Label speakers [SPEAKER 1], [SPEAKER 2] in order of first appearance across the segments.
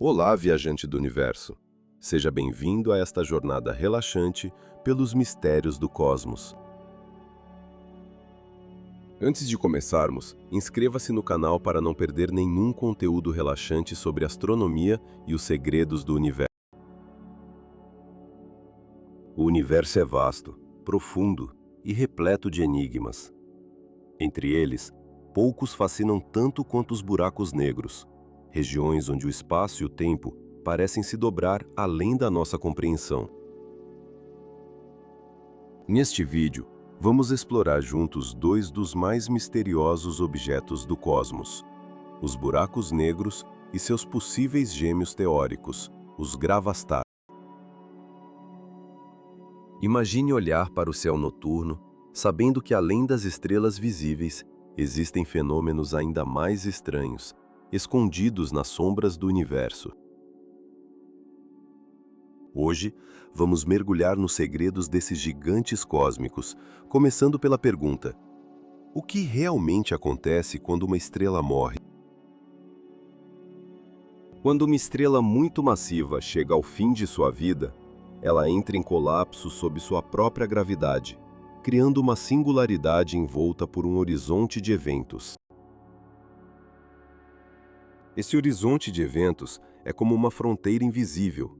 [SPEAKER 1] Olá, viajante do universo. Seja bem-vindo a esta jornada relaxante pelos mistérios do cosmos. Antes de começarmos, inscreva-se no canal para não perder nenhum conteúdo relaxante sobre astronomia e os segredos do universo. O universo é vasto, profundo e repleto de enigmas. Entre eles, poucos fascinam tanto quanto os buracos negros, regiões onde o espaço e o tempo parecem se dobrar além da nossa compreensão. Neste vídeo, vamos explorar juntos dois dos mais misteriosos objetos do cosmos: os buracos negros e seus possíveis gêmeos teóricos, os gravastar. Imagine olhar para o céu noturno, sabendo que além das estrelas visíveis, existem fenômenos ainda mais estranhos, escondidos nas sombras do universo. Hoje, vamos mergulhar nos segredos desses gigantes cósmicos, começando pela pergunta: o que realmente acontece quando uma estrela morre? Quando uma estrela muito massiva chega ao fim de sua vida, ela entra em colapso sob sua própria gravidade, criando uma singularidade envolta por um horizonte de eventos. Esse horizonte de eventos é como uma fronteira invisível.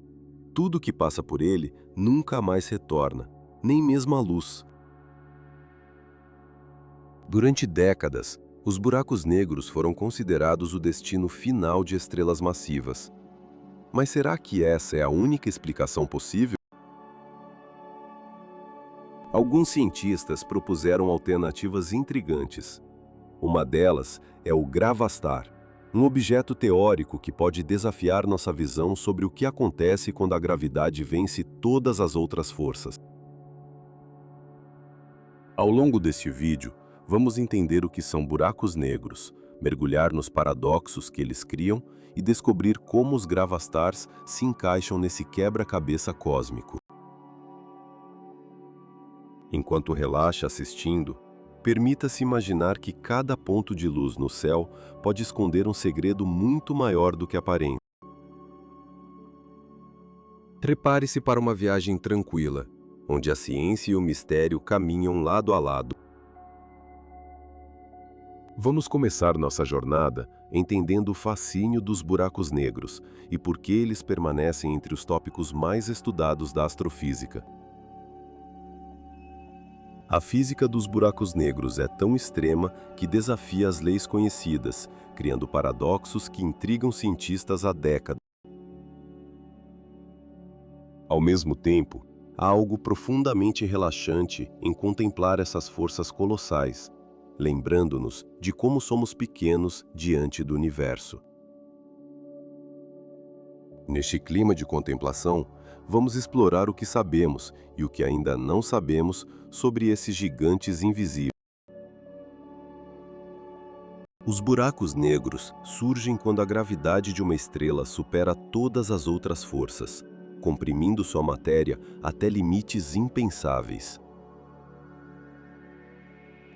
[SPEAKER 1] Tudo que passa por ele nunca mais retorna, nem mesmo a luz. Durante décadas, os buracos negros foram considerados o destino final de estrelas massivas. Mas será que essa é a única explicação possível? Alguns cientistas propuseram alternativas intrigantes. Uma delas é o gravastar, um objeto teórico que pode desafiar nossa visão sobre o que acontece quando a gravidade vence todas as outras forças. Ao longo deste vídeo, vamos entender o que são buracos negros, mergulhar nos paradoxos que eles criam e descobrir como os gravastars se encaixam nesse quebra-cabeça cósmico. Enquanto relaxa assistindo, permita-se imaginar que cada ponto de luz no céu pode esconder um segredo muito maior do que aparenta. Prepare-se para uma viagem tranquila, onde a ciência e o mistério caminham lado a lado. Vamos começar nossa jornada entendendo o fascínio dos buracos negros e por que eles permanecem entre os tópicos mais estudados da astrofísica. A física dos buracos negros é tão extrema que desafia as leis conhecidas, criando paradoxos que intrigam cientistas há décadas. Ao mesmo tempo, há algo profundamente relaxante em contemplar essas forças colossais, lembrando-nos de como somos pequenos diante do universo. Neste clima de contemplação, vamos explorar o que sabemos e o que ainda não sabemos sobre esses gigantes invisíveis. Os buracos negros surgem quando a gravidade de uma estrela supera todas as outras forças, comprimindo sua matéria até limites impensáveis.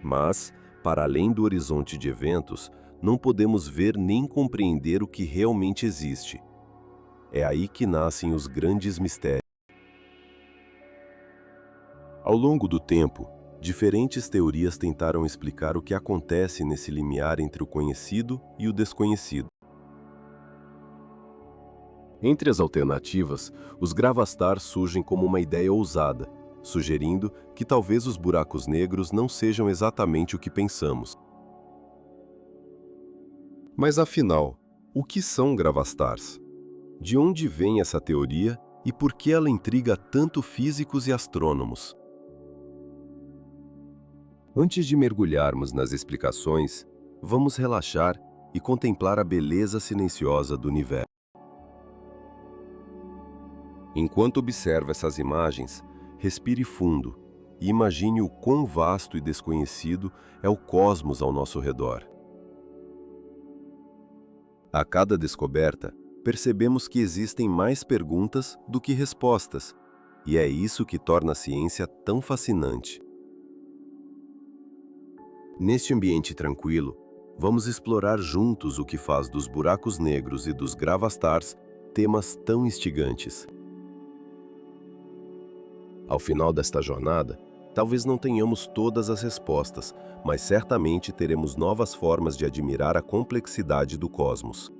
[SPEAKER 1] Mas, para além do horizonte de eventos, não podemos ver nem compreender o que realmente existe. É aí que nascem os grandes mistérios. Ao longo do tempo, diferentes teorias tentaram explicar o que acontece nesse limiar entre o conhecido e o desconhecido. Entre as alternativas, os gravastars surgem como uma ideia ousada, sugerindo que talvez os buracos negros não sejam exatamente o que pensamos. Mas afinal, o que são gravastars? De onde vem essa teoria e por que ela intriga tanto físicos e astrônomos? Antes de mergulharmos nas explicações, vamos relaxar e contemplar a beleza silenciosa do universo. Enquanto observa essas imagens, respire fundo e imagine o quão vasto e desconhecido é o cosmos ao nosso redor. A cada descoberta, percebemos que existem mais perguntas do que respostas, e é isso que torna a ciência tão fascinante. Neste ambiente tranquilo, vamos explorar juntos o que faz dos buracos negros e dos gravastars temas tão instigantes. Ao final desta jornada, talvez não tenhamos todas as respostas, mas certamente teremos novas formas de admirar a complexidade do cosmos.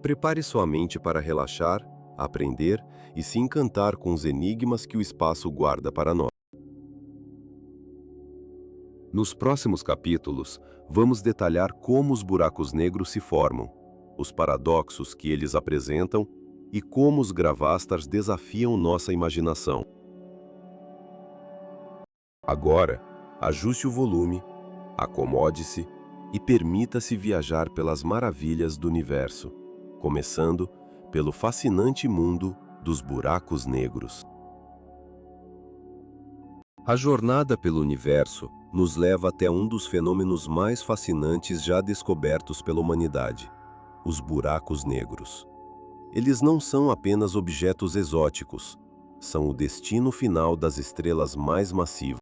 [SPEAKER 1] Prepare sua mente para relaxar, aprender e se encantar com os enigmas que o espaço guarda para nós. Nos próximos capítulos, vamos detalhar como os buracos negros se formam, os paradoxos que eles apresentam e como os gravastars desafiam nossa imaginação. Agora, ajuste o volume, acomode-se e permita-se viajar pelas maravilhas do universo, começando pelo fascinante mundo dos buracos negros. A jornada pelo universo nos leva até um dos fenômenos mais fascinantes já descobertos pela humanidade: os buracos negros. Eles não são apenas objetos exóticos, são o destino final das estrelas mais massivas.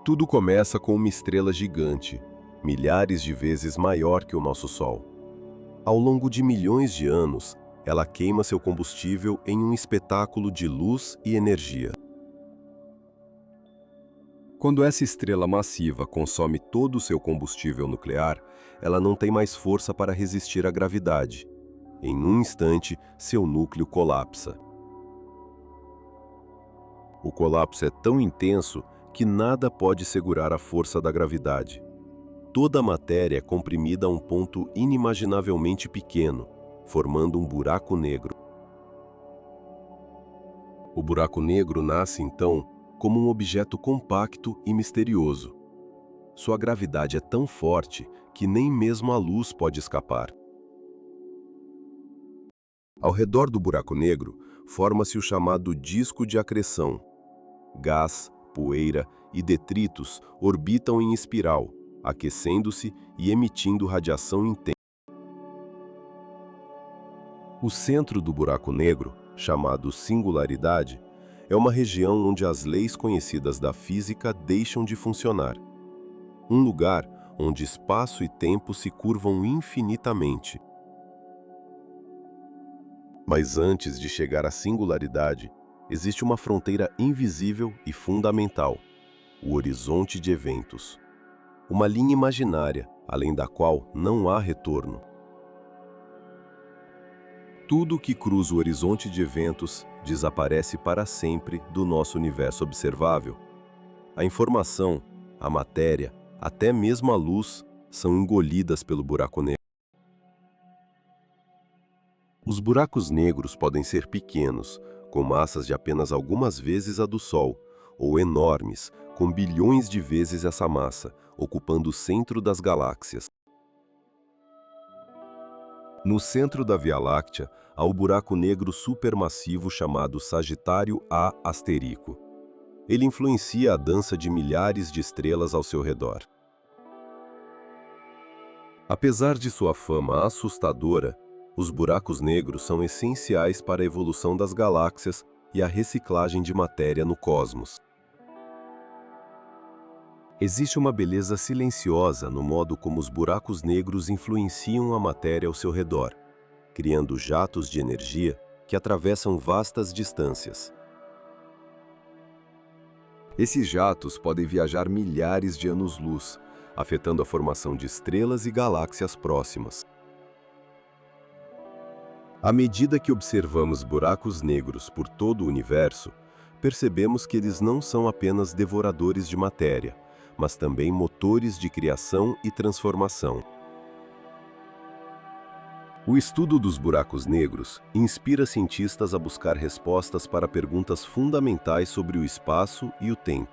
[SPEAKER 1] Tudo começa com uma estrela gigante, milhares de vezes maior que o nosso Sol. Ao longo de milhões de anos, ela queima seu combustível em um espetáculo de luz e energia. Quando essa estrela massiva consome todo o seu combustível nuclear, ela não tem mais força para resistir à gravidade. Em um instante, seu núcleo colapsa. O colapso é tão intenso que nada pode segurar a força da gravidade. Toda a matéria é comprimida a um ponto inimaginavelmente pequeno, formando um buraco negro. O buraco negro nasce, então, como um objeto compacto e misterioso. Sua gravidade é tão forte que nem mesmo a luz pode escapar. Ao redor do buraco negro, forma-se o chamado disco de acreção. Gás, poeira e detritos orbitam em espiral, aquecendo-se e emitindo radiação intensa. O centro do buraco negro, chamado singularidade, é uma região onde as leis conhecidas da física deixam de funcionar. Um lugar onde espaço e tempo se curvam infinitamente. Mas antes de chegar à singularidade, existe uma fronteira invisível e fundamental: o horizonte de eventos. Uma linha imaginária, além da qual não há retorno. Tudo que cruza o horizonte de eventos desaparece para sempre do nosso universo observável. A informação, a matéria, até mesmo a luz, são engolidas pelo buraco negro. Os buracos negros podem ser pequenos, com massas de apenas algumas vezes a do Sol, ou enormes, com bilhões de vezes essa massa, ocupando o centro das galáxias. No centro da Via Láctea, há o buraco negro supermassivo chamado Sagitário A Asterico. Ele influencia a dança de milhares de estrelas ao seu redor. Apesar de sua fama assustadora, os buracos negros são essenciais para a evolução das galáxias e a reciclagem de matéria no cosmos. Existe uma beleza silenciosa no modo como os buracos negros influenciam a matéria ao seu redor, criando jatos de energia que atravessam vastas distâncias. Esses jatos podem viajar milhares de anos-luz, afetando a formação de estrelas e galáxias próximas. À medida que observamos buracos negros por todo o universo, percebemos que eles não são apenas devoradores de matéria, mas também motores de criação e transformação. O estudo dos buracos negros inspira cientistas a buscar respostas para perguntas fundamentais sobre o espaço e o tempo.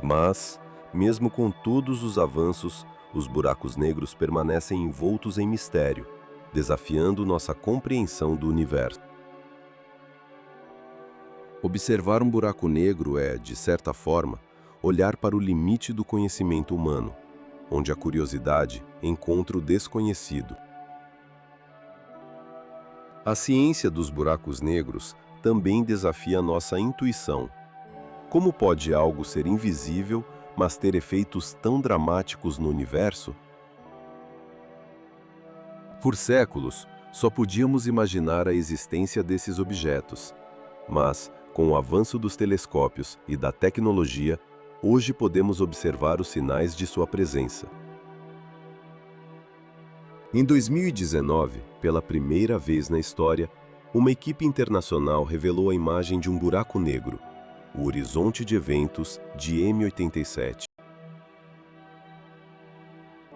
[SPEAKER 1] Mas, mesmo com todos os avanços, os buracos negros permanecem envoltos em mistério, desafiando nossa compreensão do universo. Observar um buraco negro é, de certa forma, olhar para o limite do conhecimento humano, onde a curiosidade encontra o desconhecido. A ciência dos buracos negros também desafia nossa intuição. Como pode algo ser invisível, mas ter efeitos tão dramáticos no universo? Por séculos, só podíamos imaginar a existência desses objetos. Mas, com o avanço dos telescópios e da tecnologia, hoje podemos observar os sinais de sua presença. Em 2019, pela primeira vez na história, uma equipe internacional revelou a imagem de um buraco negro, o Horizonte de Eventos de M87.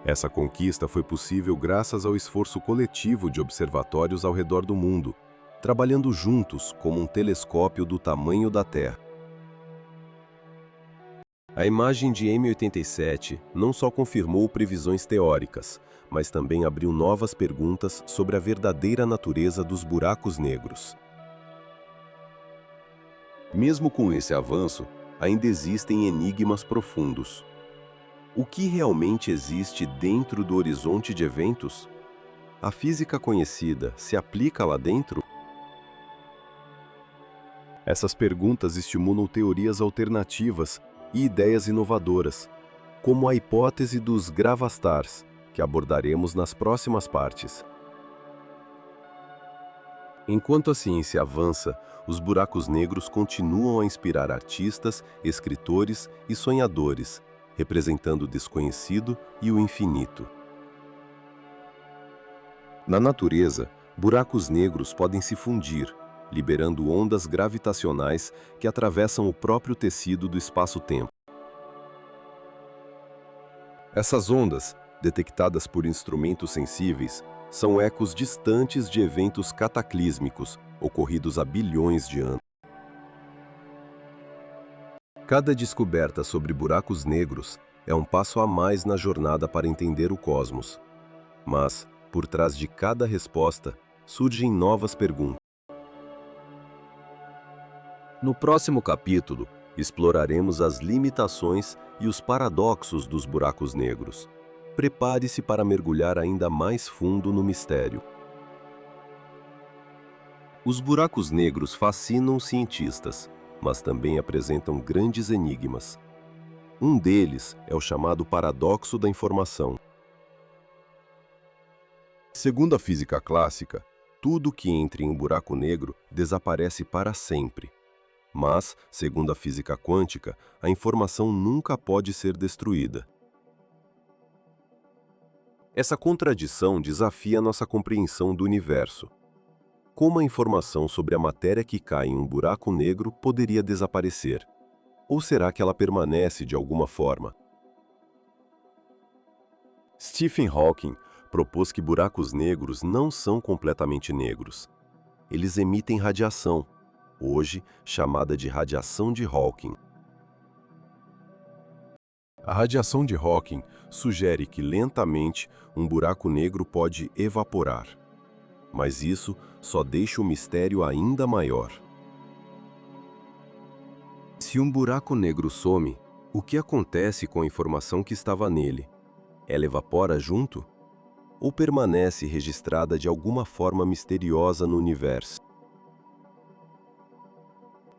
[SPEAKER 1] Essa conquista foi possível graças ao esforço coletivo de observatórios ao redor do mundo, trabalhando juntos como um telescópio do tamanho da Terra. A imagem de M87 não só confirmou previsões teóricas, mas também abriu novas perguntas sobre a verdadeira natureza dos buracos negros. Mesmo com esse avanço, ainda existem enigmas profundos. O que realmente existe dentro do horizonte de eventos? A física conhecida se aplica lá dentro? Essas perguntas estimulam teorias alternativas e ideias inovadoras, como a hipótese dos gravastars, que abordaremos nas próximas partes. Enquanto a ciência avança, os buracos negros continuam a inspirar artistas, escritores e sonhadores, representando o desconhecido e o infinito. Na natureza, buracos negros podem se fundir, liberando ondas gravitacionais que atravessam o próprio tecido do espaço-tempo. Essas ondas, detectadas por instrumentos sensíveis, são ecos distantes de eventos cataclísmicos ocorridos há bilhões de anos. Cada descoberta sobre buracos negros é um passo a mais na jornada para entender o cosmos. Mas, por trás de cada resposta, surgem novas perguntas. No próximo capítulo, exploraremos as limitações e os paradoxos dos buracos negros. Prepare-se para mergulhar ainda mais fundo no mistério. Os buracos negros fascinam os cientistas, mas também apresentam grandes enigmas. Um deles é o chamado paradoxo da informação. Segundo a física clássica, tudo que entra em um buraco negro desaparece para sempre. Mas, segundo a física quântica, a informação nunca pode ser destruída. Essa contradição desafia nossa compreensão do universo. Como a informação sobre a matéria que cai em um buraco negro poderia desaparecer? Ou será que ela permanece de alguma forma? Stephen Hawking propôs que buracos negros não são completamente negros. Eles emitem radiação, hoje chamada de radiação de Hawking. A radiação de Hawking sugere que lentamente um buraco negro pode evaporar. Mas isso só deixa o mistério ainda maior. Se um buraco negro some, o que acontece com a informação que estava nele? Ela evapora junto? Ou permanece registrada de alguma forma misteriosa no universo?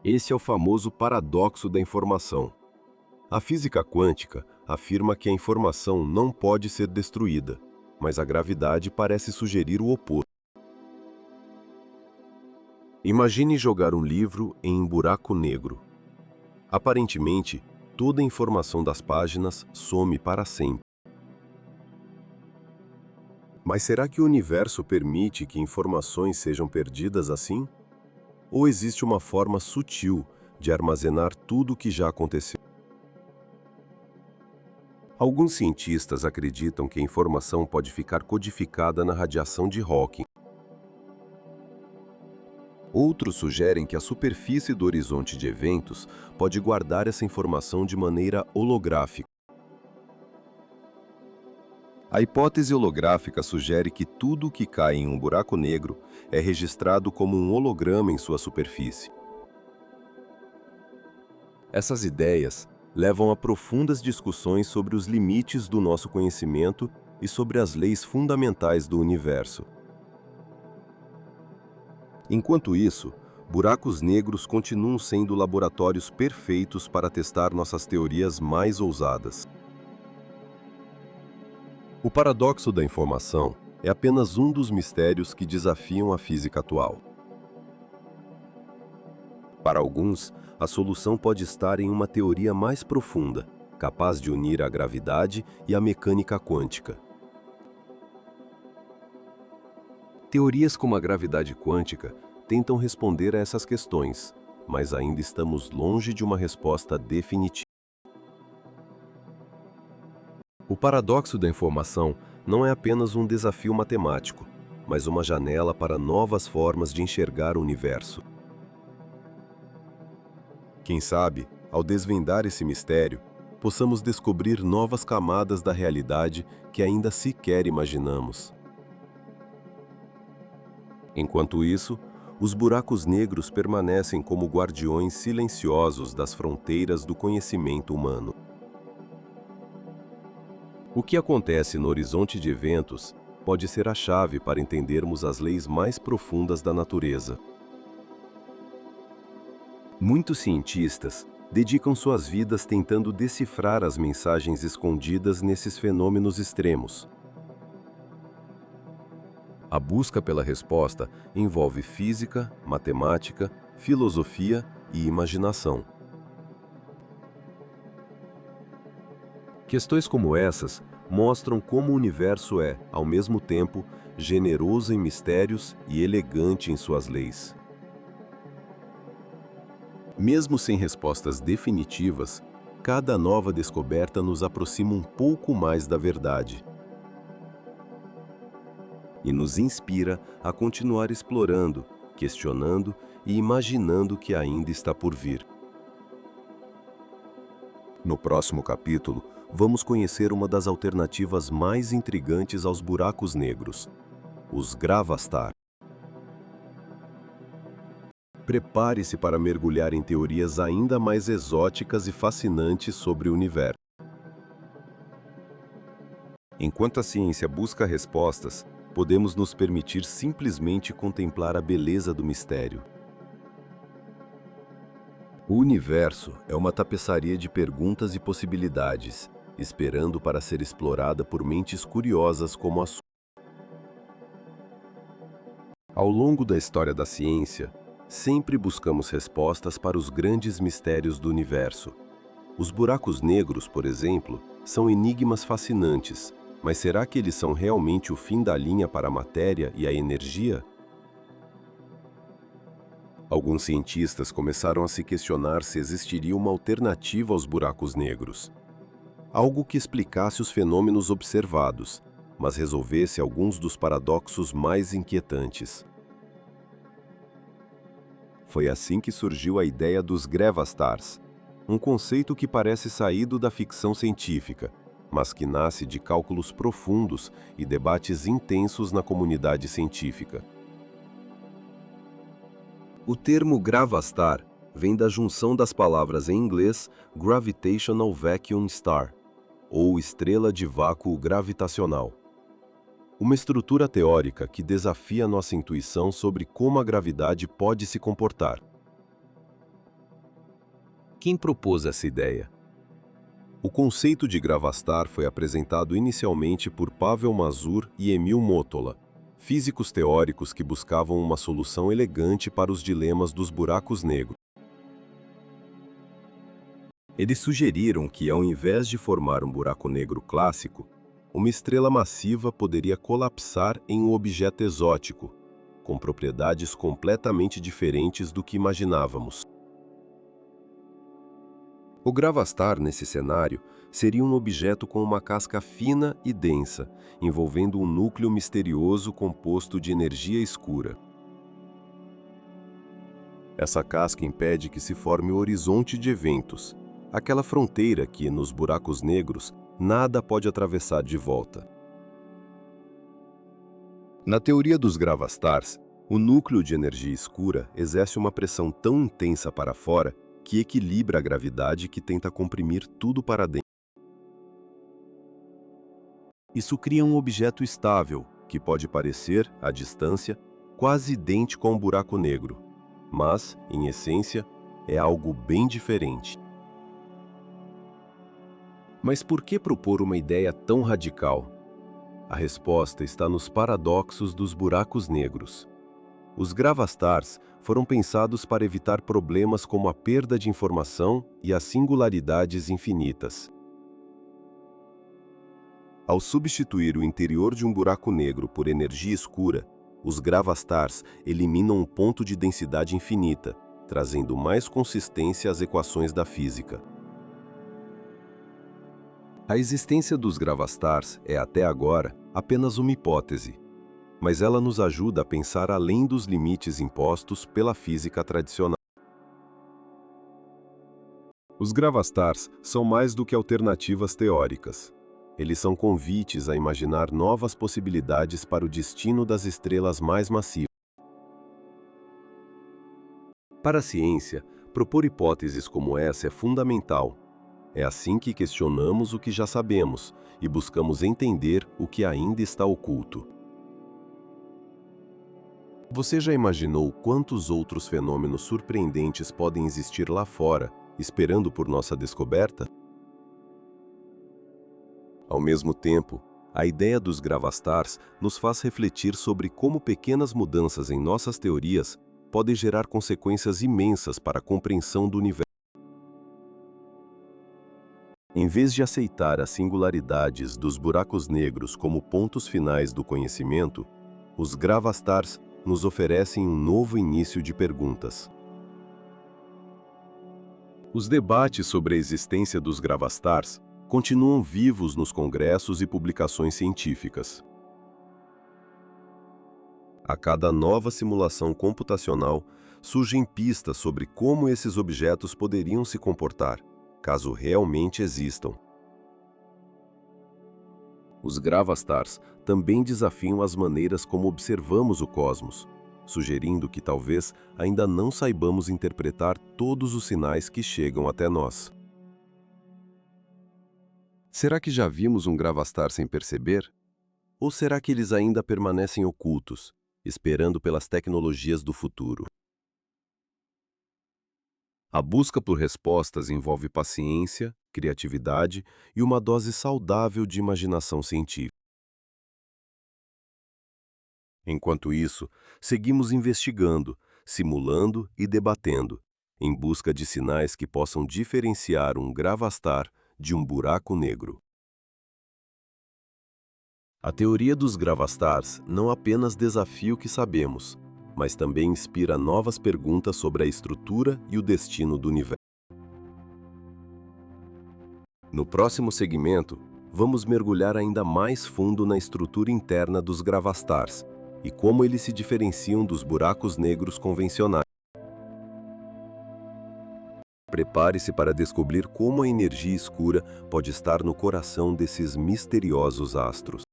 [SPEAKER 1] Esse é o famoso paradoxo da informação. A física quântica afirma que a informação não pode ser destruída, mas a gravidade parece sugerir o oposto. Imagine jogar um livro em um buraco negro. Aparentemente, toda a informação das páginas some para sempre. Mas será que o universo permite que informações sejam perdidas assim? Ou existe uma forma sutil de armazenar tudo o que já aconteceu? Alguns cientistas acreditam que a informação pode ficar codificada na radiação de Hawking. Outros sugerem que a superfície do horizonte de eventos pode guardar essa informação de maneira holográfica. A hipótese holográfica sugere que tudo o que cai em um buraco negro é registrado como um holograma em sua superfície. Essas ideias levam a profundas discussões sobre os limites do nosso conhecimento e sobre as leis fundamentais do universo. Enquanto isso, buracos negros continuam sendo laboratórios perfeitos para testar nossas teorias mais ousadas. O paradoxo da informação é apenas um dos mistérios que desafiam a física atual. Para alguns, a solução pode estar em uma teoria mais profunda, capaz de unir a gravidade e a mecânica quântica. Teorias como a gravidade quântica tentam responder a essas questões, mas ainda estamos longe de uma resposta definitiva. O paradoxo da informação não é apenas um desafio matemático, mas uma janela para novas formas de enxergar o universo. Quem sabe, ao desvendar esse mistério, possamos descobrir novas camadas da realidade que ainda sequer imaginamos. Enquanto isso, os buracos negros permanecem como guardiões silenciosos das fronteiras do conhecimento humano. O que acontece no horizonte de eventos pode ser a chave para entendermos as leis mais profundas da natureza. Muitos cientistas dedicam suas vidas tentando decifrar as mensagens escondidas nesses fenômenos extremos. A busca pela resposta envolve física, matemática, filosofia e imaginação. Questões como essas mostram como o universo é, ao mesmo tempo, generoso em mistérios e elegante em suas leis. Mesmo sem respostas definitivas, cada nova descoberta nos aproxima um pouco mais da verdade e nos inspira a continuar explorando, questionando e imaginando o que ainda está por vir. No próximo capítulo, vamos conhecer uma das alternativas mais intrigantes aos buracos negros, os Gravastar. Prepare-se para mergulhar em teorias ainda mais exóticas e fascinantes sobre o universo. Enquanto a ciência busca respostas, podemos nos permitir simplesmente contemplar a beleza do mistério. O universo é uma tapeçaria de perguntas e possibilidades, esperando para ser explorada por mentes curiosas como a sua. Ao longo da história da ciência, sempre buscamos respostas para os grandes mistérios do universo. Os buracos negros, por exemplo, são enigmas fascinantes, mas será que eles são realmente o fim da linha para a matéria e a energia? Alguns cientistas começaram a se questionar se existiria uma alternativa aos buracos negros. Algo que explicasse os fenômenos observados, mas resolvesse alguns dos paradoxos mais inquietantes. Foi assim que surgiu a ideia dos Gravastars, um conceito que parece saído da ficção científica, mas que nasce de cálculos profundos e debates intensos na comunidade científica. O termo Gravastar vem da junção das palavras em inglês Gravitational Vacuum Star, ou estrela de vácuo gravitacional. Uma estrutura teórica que desafia nossa intuição sobre como a gravidade pode se comportar. Quem propôs essa ideia? O conceito de Gravastar foi apresentado inicialmente por Pavel Mazur e Emil Motola, físicos teóricos que buscavam uma solução elegante para os dilemas dos buracos negros. Eles sugeriram que, ao invés de formar um buraco negro clássico, uma estrela massiva poderia colapsar em um objeto exótico, com propriedades completamente diferentes do que imaginávamos. O Gravastar, nesse cenário, seria um objeto com uma casca fina e densa, envolvendo um núcleo misterioso composto de energia escura. Essa casca impede que se forme o horizonte de eventos, aquela fronteira que, nos buracos negros, nada pode atravessar de volta. Na teoria dos Gravastars, o núcleo de energia escura exerce uma pressão tão intensa para fora que equilibra a gravidade que tenta comprimir tudo para dentro. Isso cria um objeto estável, que pode parecer, à distância, quase idêntico a um buraco negro, mas, em essência, é algo bem diferente. Mas por que propor uma ideia tão radical? A resposta está nos paradoxos dos buracos negros. Os gravastars foram pensados para evitar problemas como a perda de informação e as singularidades infinitas. Ao substituir o interior de um buraco negro por energia escura, os gravastars eliminam um ponto de densidade infinita, trazendo mais consistência às equações da física. A existência dos gravastars é, até agora, apenas uma hipótese, mas ela nos ajuda a pensar além dos limites impostos pela física tradicional. Os gravastars são mais do que alternativas teóricas. Eles são convites a imaginar novas possibilidades para o destino das estrelas mais massivas. Para a ciência, propor hipóteses como essa é fundamental. É assim que questionamos o que já sabemos e buscamos entender o que ainda está oculto. Você já imaginou quantos outros fenômenos surpreendentes podem existir lá fora, esperando por nossa descoberta? Ao mesmo tempo, a ideia dos gravastars nos faz refletir sobre como pequenas mudanças em nossas teorias podem gerar consequências imensas para a compreensão do universo. Em vez de aceitar as singularidades dos buracos negros como pontos finais do conhecimento, os gravastars nos oferecem um novo início de perguntas. Os debates sobre a existência dos gravastars continuam vivos nos congressos e publicações científicas. A cada nova simulação computacional, surgem pistas sobre como esses objetos poderiam se comportar, caso realmente existam. Os gravastars também desafiam as maneiras como observamos o cosmos, sugerindo que talvez ainda não saibamos interpretar todos os sinais que chegam até nós. Será que já vimos um gravastar sem perceber? Ou será que eles ainda permanecem ocultos, esperando pelas tecnologias do futuro? A busca por respostas envolve paciência, criatividade e uma dose saudável de imaginação científica. Enquanto isso, seguimos investigando, simulando e debatendo, em busca de sinais que possam diferenciar um gravastar de um buraco negro. A teoria dos gravastars não apenas desafia o que sabemos, mas também inspira novas perguntas sobre a estrutura e o destino do universo. No próximo segmento, vamos mergulhar ainda mais fundo na estrutura interna dos gravastars e como eles se diferenciam dos buracos negros convencionais. Prepare-se para descobrir como a energia escura pode estar no coração desses misteriosos astros.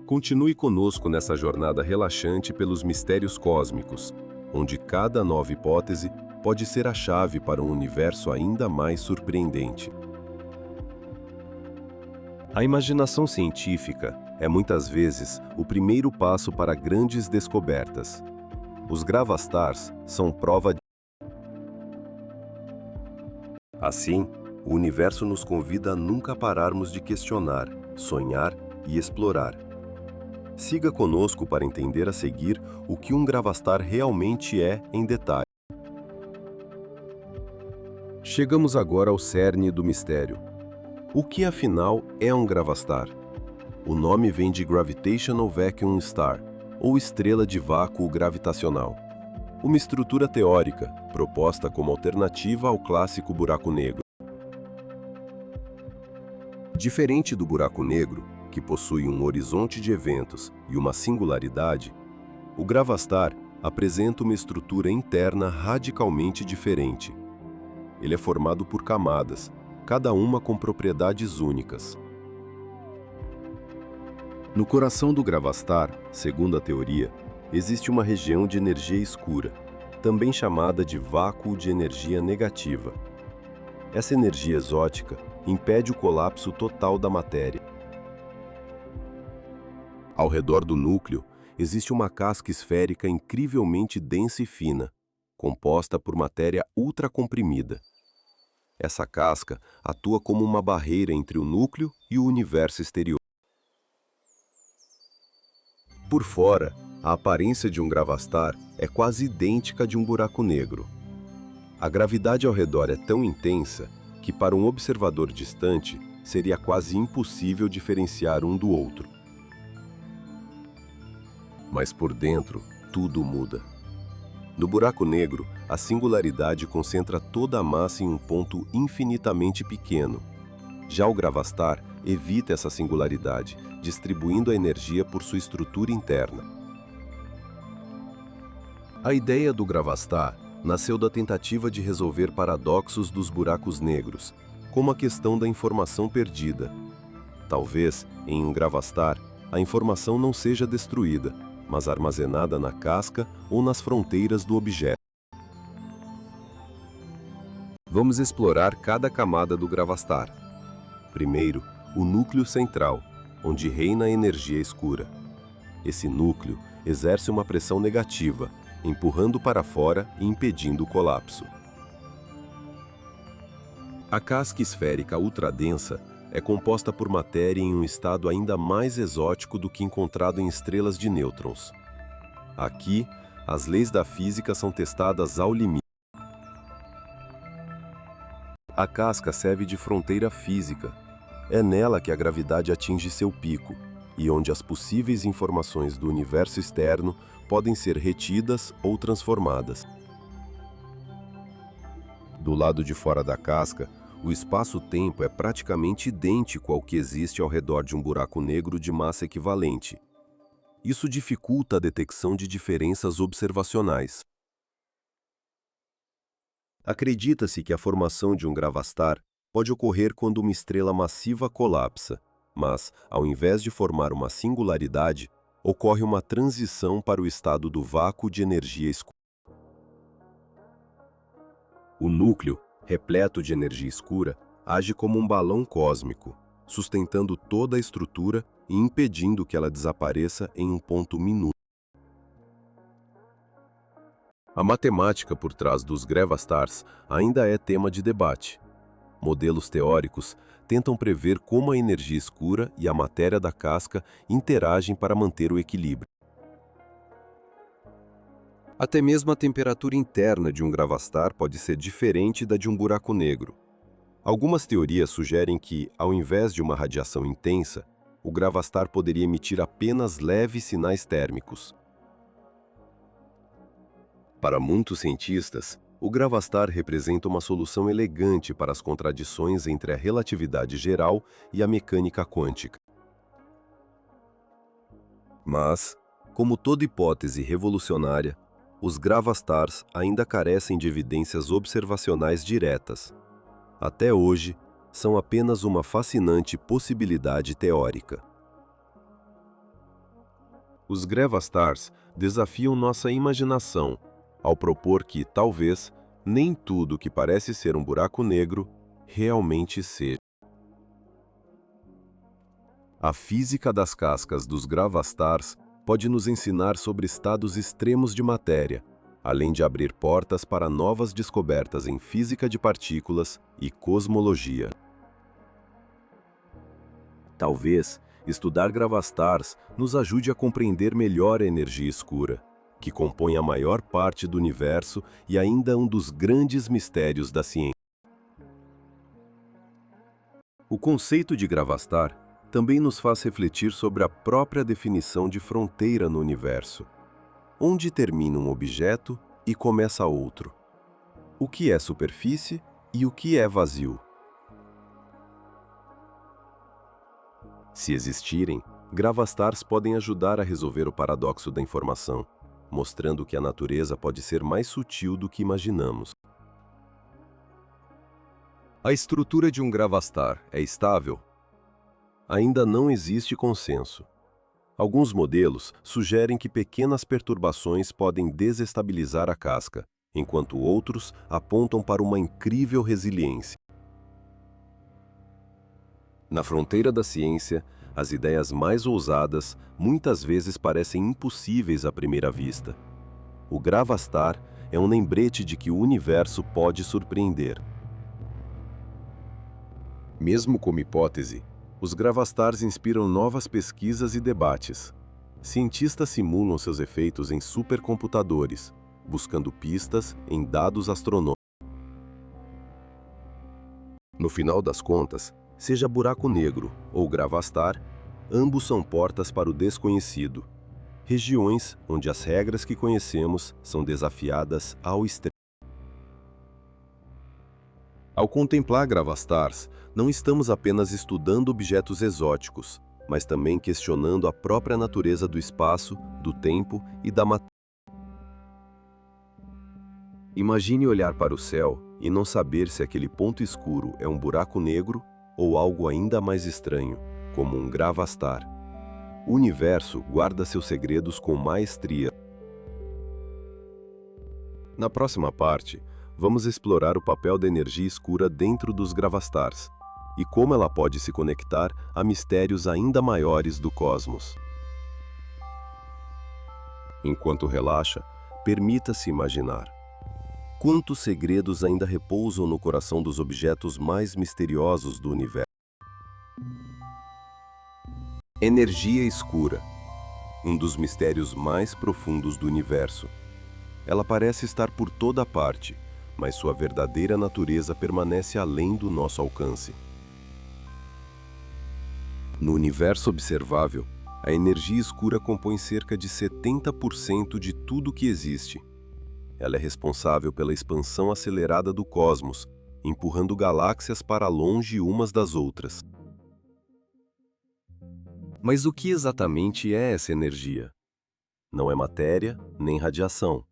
[SPEAKER 1] Continue conosco nessa jornada relaxante pelos mistérios cósmicos, onde cada nova hipótese pode ser a chave para um universo ainda mais surpreendente. A imaginação científica é muitas vezes o primeiro passo para grandes descobertas. Os gravastars são prova disso. Assim, o universo nos convida a nunca pararmos de questionar, sonhar e explorar. Siga conosco para entender a seguir o que um gravastar realmente é em detalhe. Chegamos agora ao cerne do mistério. O que afinal é um gravastar? O nome vem de Gravitational Vacuum Star, ou estrela de vácuo gravitacional. Uma estrutura teórica, proposta como alternativa ao clássico buraco negro. Diferente do buraco negro, que possui um horizonte de eventos e uma singularidade, o gravastar apresenta uma estrutura interna radicalmente diferente. Ele é formado por camadas, cada uma com propriedades únicas. No coração do gravastar, segundo a teoria, existe uma região de energia escura, também chamada de vácuo de energia negativa. Essa energia exótica impede o colapso total da matéria. Ao redor do núcleo, existe uma casca esférica incrivelmente densa e fina, composta por matéria ultracomprimida. Essa casca atua como uma barreira entre o núcleo e o universo exterior. Por fora, a aparência de um gravastar é quase idêntica à de um buraco negro. A gravidade ao redor é tão intensa que, para um observador distante, seria quase impossível diferenciar um do outro. Mas por dentro, tudo muda. No buraco negro, a singularidade concentra toda a massa em um ponto infinitamente pequeno. Já o gravastar evita essa singularidade, distribuindo a energia por sua estrutura interna. A ideia do gravastar nasceu da tentativa de resolver paradoxos dos buracos negros, como a questão da informação perdida. Talvez, em um gravastar, a informação não seja destruída, mas armazenada na casca ou nas fronteiras do objeto. Vamos explorar cada camada do gravastar. Primeiro, o núcleo central, onde reina a energia escura. Esse núcleo exerce uma pressão negativa, empurrando para fora e impedindo o colapso. A casca esférica ultradensa é composta por matéria em um estado ainda mais exótico do que encontrado em estrelas de nêutrons. Aqui, as leis da física são testadas ao limite. A casca serve de fronteira física. É nela que a gravidade atinge seu pico e onde as possíveis informações do universo externo podem ser retidas ou transformadas. Do lado de fora da casca, o espaço-tempo é praticamente idêntico ao que existe ao redor de um buraco negro de massa equivalente. Isso dificulta a detecção de diferenças observacionais. Acredita-se que a formação de um gravastar pode ocorrer quando uma estrela massiva colapsa, mas, ao invés de formar uma singularidade, ocorre uma transição para o estado do vácuo de energia escura. O núcleo, repleto de energia escura, age como um balão cósmico, sustentando toda a estrutura e impedindo que ela desapareça em um ponto minúsculo. A matemática por trás dos gravastars ainda é tema de debate. Modelos teóricos tentam prever como a energia escura e a matéria da casca interagem para manter o equilíbrio. Até mesmo a temperatura interna de um gravastar pode ser diferente da de um buraco negro. Algumas teorias sugerem que, ao invés de uma radiação intensa, o gravastar poderia emitir apenas leves sinais térmicos. Para muitos cientistas, o gravastar representa uma solução elegante para as contradições entre a relatividade geral e a mecânica quântica. Mas, como toda hipótese revolucionária, os gravastars ainda carecem de evidências observacionais diretas. Até hoje, são apenas uma fascinante possibilidade teórica. Os gravastars desafiam nossa imaginação ao propor que, talvez, nem tudo que parece ser um buraco negro realmente seja. A física das cascas dos gravastars pode nos ensinar sobre estados extremos de matéria, além de abrir portas para novas descobertas em física de partículas e cosmologia. Talvez estudar gravastars nos ajude a compreender melhor a energia escura, que compõe a maior parte do universo e ainda um dos grandes mistérios da ciência. O conceito de gravastar também nos faz refletir sobre a própria definição de fronteira no universo. Onde termina um objeto e começa outro? O que é superfície e o que é vazio? Se existirem, gravastars podem ajudar a resolver o paradoxo da informação, mostrando que a natureza pode ser mais sutil do que imaginamos. A estrutura de um gravastar é estável? Ainda não existe consenso. Alguns modelos sugerem que pequenas perturbações podem desestabilizar a casca, enquanto outros apontam para uma incrível resiliência. Na fronteira da ciência, as ideias mais ousadas muitas vezes parecem impossíveis à primeira vista. O Gravastar é um lembrete de que o universo pode surpreender. Mesmo como hipótese, os Gravastars inspiram novas pesquisas e debates. Cientistas simulam seus efeitos em supercomputadores, buscando pistas em dados astronômicos. No final das contas, seja buraco negro ou Gravastar, ambos são portas para o desconhecido, regiões onde as regras que conhecemos são desafiadas ao extremo. Ao contemplar Gravastars, não estamos apenas estudando objetos exóticos, mas também questionando a própria natureza do espaço, do tempo e da matéria. Imagine olhar para o céu e não saber se aquele ponto escuro é um buraco negro ou algo ainda mais estranho, como um Gravastar. O universo guarda seus segredos com maestria. Na próxima parte, vamos explorar o papel da energia escura dentro dos Gravastars e como ela pode se conectar a mistérios ainda maiores do cosmos. Enquanto relaxa, permita-se imaginar. Quantos segredos ainda repousam no coração dos objetos mais misteriosos do universo? Energia escura, um dos mistérios mais profundos do universo. Ela parece estar por toda parte, mas sua verdadeira natureza permanece além do nosso alcance. No universo observável, a energia escura compõe cerca de 70% de tudo que existe. Ela é responsável pela expansão acelerada do cosmos, empurrando galáxias para longe umas das outras. Mas o que exatamente é essa energia? Não é matéria, nem radiação.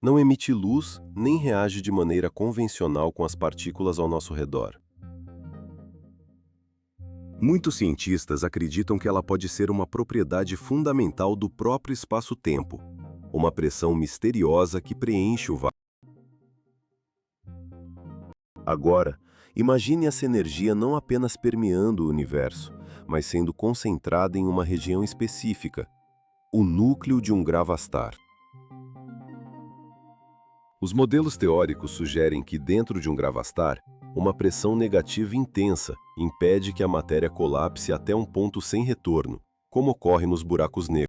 [SPEAKER 1] Não emite luz, nem reage de maneira convencional com as partículas ao nosso redor. Muitos cientistas acreditam que ela pode ser uma propriedade fundamental do próprio espaço-tempo, uma pressão misteriosa que preenche o vácuo. Agora, imagine essa energia não apenas permeando o universo, mas sendo concentrada em uma região específica, o núcleo de um Gravastar. Os modelos teóricos sugerem que dentro de um Gravastar, uma pressão negativa intensa impede que a matéria colapse até um ponto sem retorno, como ocorre nos buracos negros.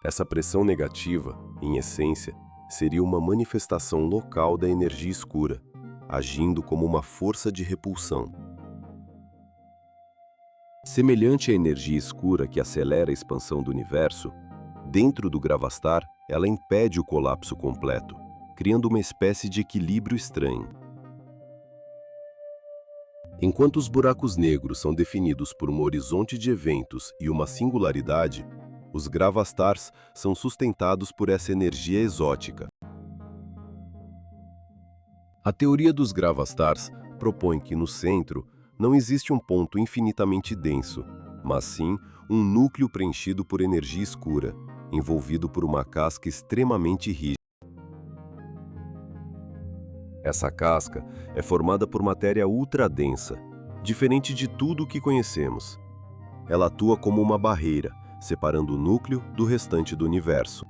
[SPEAKER 1] Essa pressão negativa, em essência, seria uma manifestação local da energia escura, agindo como uma força de repulsão. Semelhante à energia escura que acelera a expansão do universo, dentro do Gravastar, ela impede o colapso completo, criando uma espécie de equilíbrio estranho. Enquanto os buracos negros são definidos por um horizonte de eventos e uma singularidade, os Gravastars são sustentados por essa energia exótica. A teoria dos Gravastars propõe que no centro não existe um ponto infinitamente denso, mas sim um núcleo preenchido por energia escura, envolvido por uma casca extremamente rígida. Essa casca é formada por matéria ultradensa, diferente de tudo o que conhecemos. Ela atua como uma barreira, separando o núcleo do restante do universo.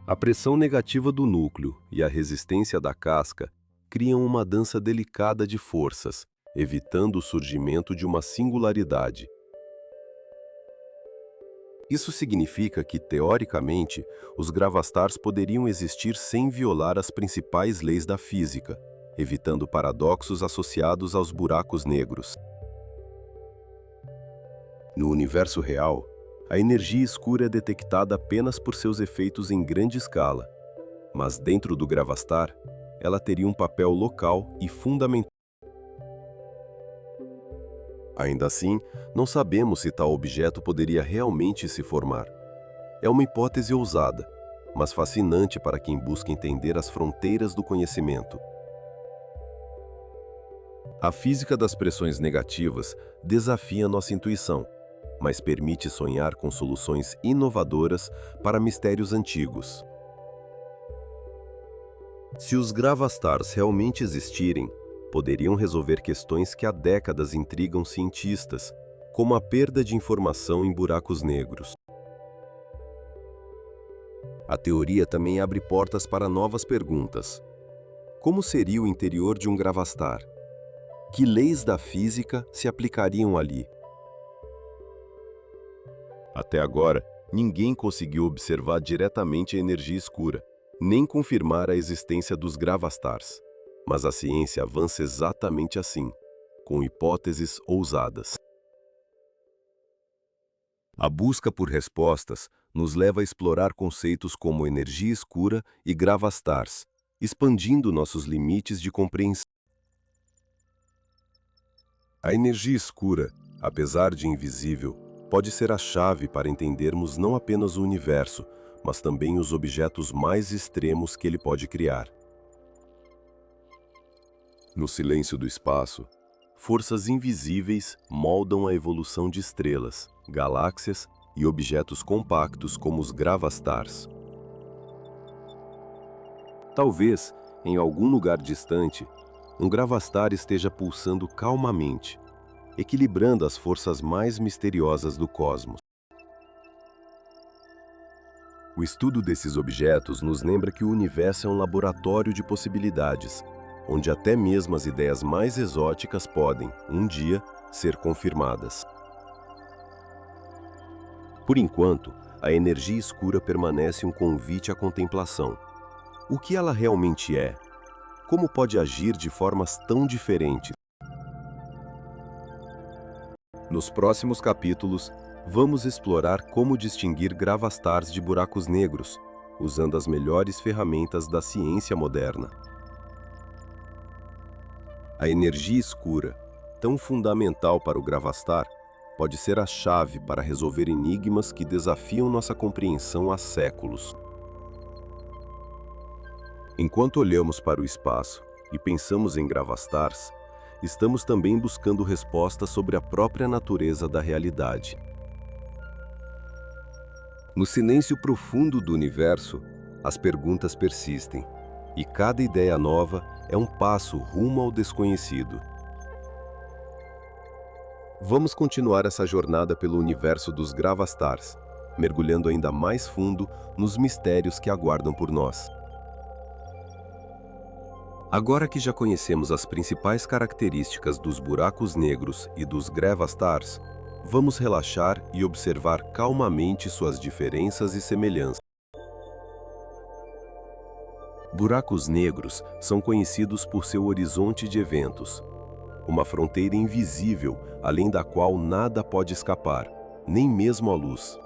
[SPEAKER 1] A pressão negativa do núcleo e a resistência da casca criam uma dança delicada de forças, evitando o surgimento de uma singularidade. Isso significa que, teoricamente, os Gravastars poderiam existir sem violar as principais leis da física, evitando paradoxos associados aos buracos negros. No universo real, a energia escura é detectada apenas por seus efeitos em grande escala, mas dentro do Gravastar, ela teria um papel local e fundamental. Ainda assim, não sabemos se tal objeto poderia realmente se formar. É uma hipótese ousada, mas fascinante para quem busca entender as fronteiras do conhecimento. A física das pressões negativas desafia nossa intuição, mas permite sonhar com soluções inovadoras para mistérios antigos. Se os Gravastars realmente existirem, poderiam resolver questões que há décadas intrigam cientistas, como a perda de informação em buracos negros. A teoria também abre portas para novas perguntas. Como seria o interior de um gravastar? Que leis da física se aplicariam ali? Até agora, ninguém conseguiu observar diretamente a energia escura, nem confirmar a existência dos gravastars. Mas a ciência avança exatamente assim, com hipóteses ousadas. A busca por respostas nos leva a explorar conceitos como energia escura e gravastars, expandindo nossos limites de compreensão. A energia escura, apesar de invisível, pode ser a chave para entendermos não apenas o universo, mas também os objetos mais extremos que ele pode criar. No silêncio do espaço, forças invisíveis moldam a evolução de estrelas, galáxias e objetos compactos como os gravastars. Talvez, em algum lugar distante, um gravastar esteja pulsando calmamente, equilibrando as forças mais misteriosas do cosmos. O estudo desses objetos nos lembra que o universo é um laboratório de possibilidades, onde até mesmo as ideias mais exóticas podem, um dia, ser confirmadas. Por enquanto, a energia escura permanece um convite à contemplação. O que ela realmente é? Como pode agir de formas tão diferentes? Nos próximos capítulos, vamos explorar como distinguir gravastars de buracos negros, usando as melhores ferramentas da ciência moderna. A energia escura, tão fundamental para o gravastar, pode ser a chave para resolver enigmas que desafiam nossa compreensão há séculos. Enquanto olhamos para o espaço e pensamos em gravastars, estamos também buscando respostas sobre a própria natureza da realidade. No silêncio profundo do universo, as perguntas persistem, e cada ideia nova é um passo rumo ao desconhecido. Vamos continuar essa jornada pelo universo dos gravastars, mergulhando ainda mais fundo nos mistérios que aguardam por nós. Agora que já conhecemos as principais características dos buracos negros e dos gravastars, vamos relaxar e observar calmamente suas diferenças e semelhanças. Buracos negros são conhecidos por seu horizonte de eventos, uma fronteira invisível além da qual nada pode escapar, nem mesmo a luz.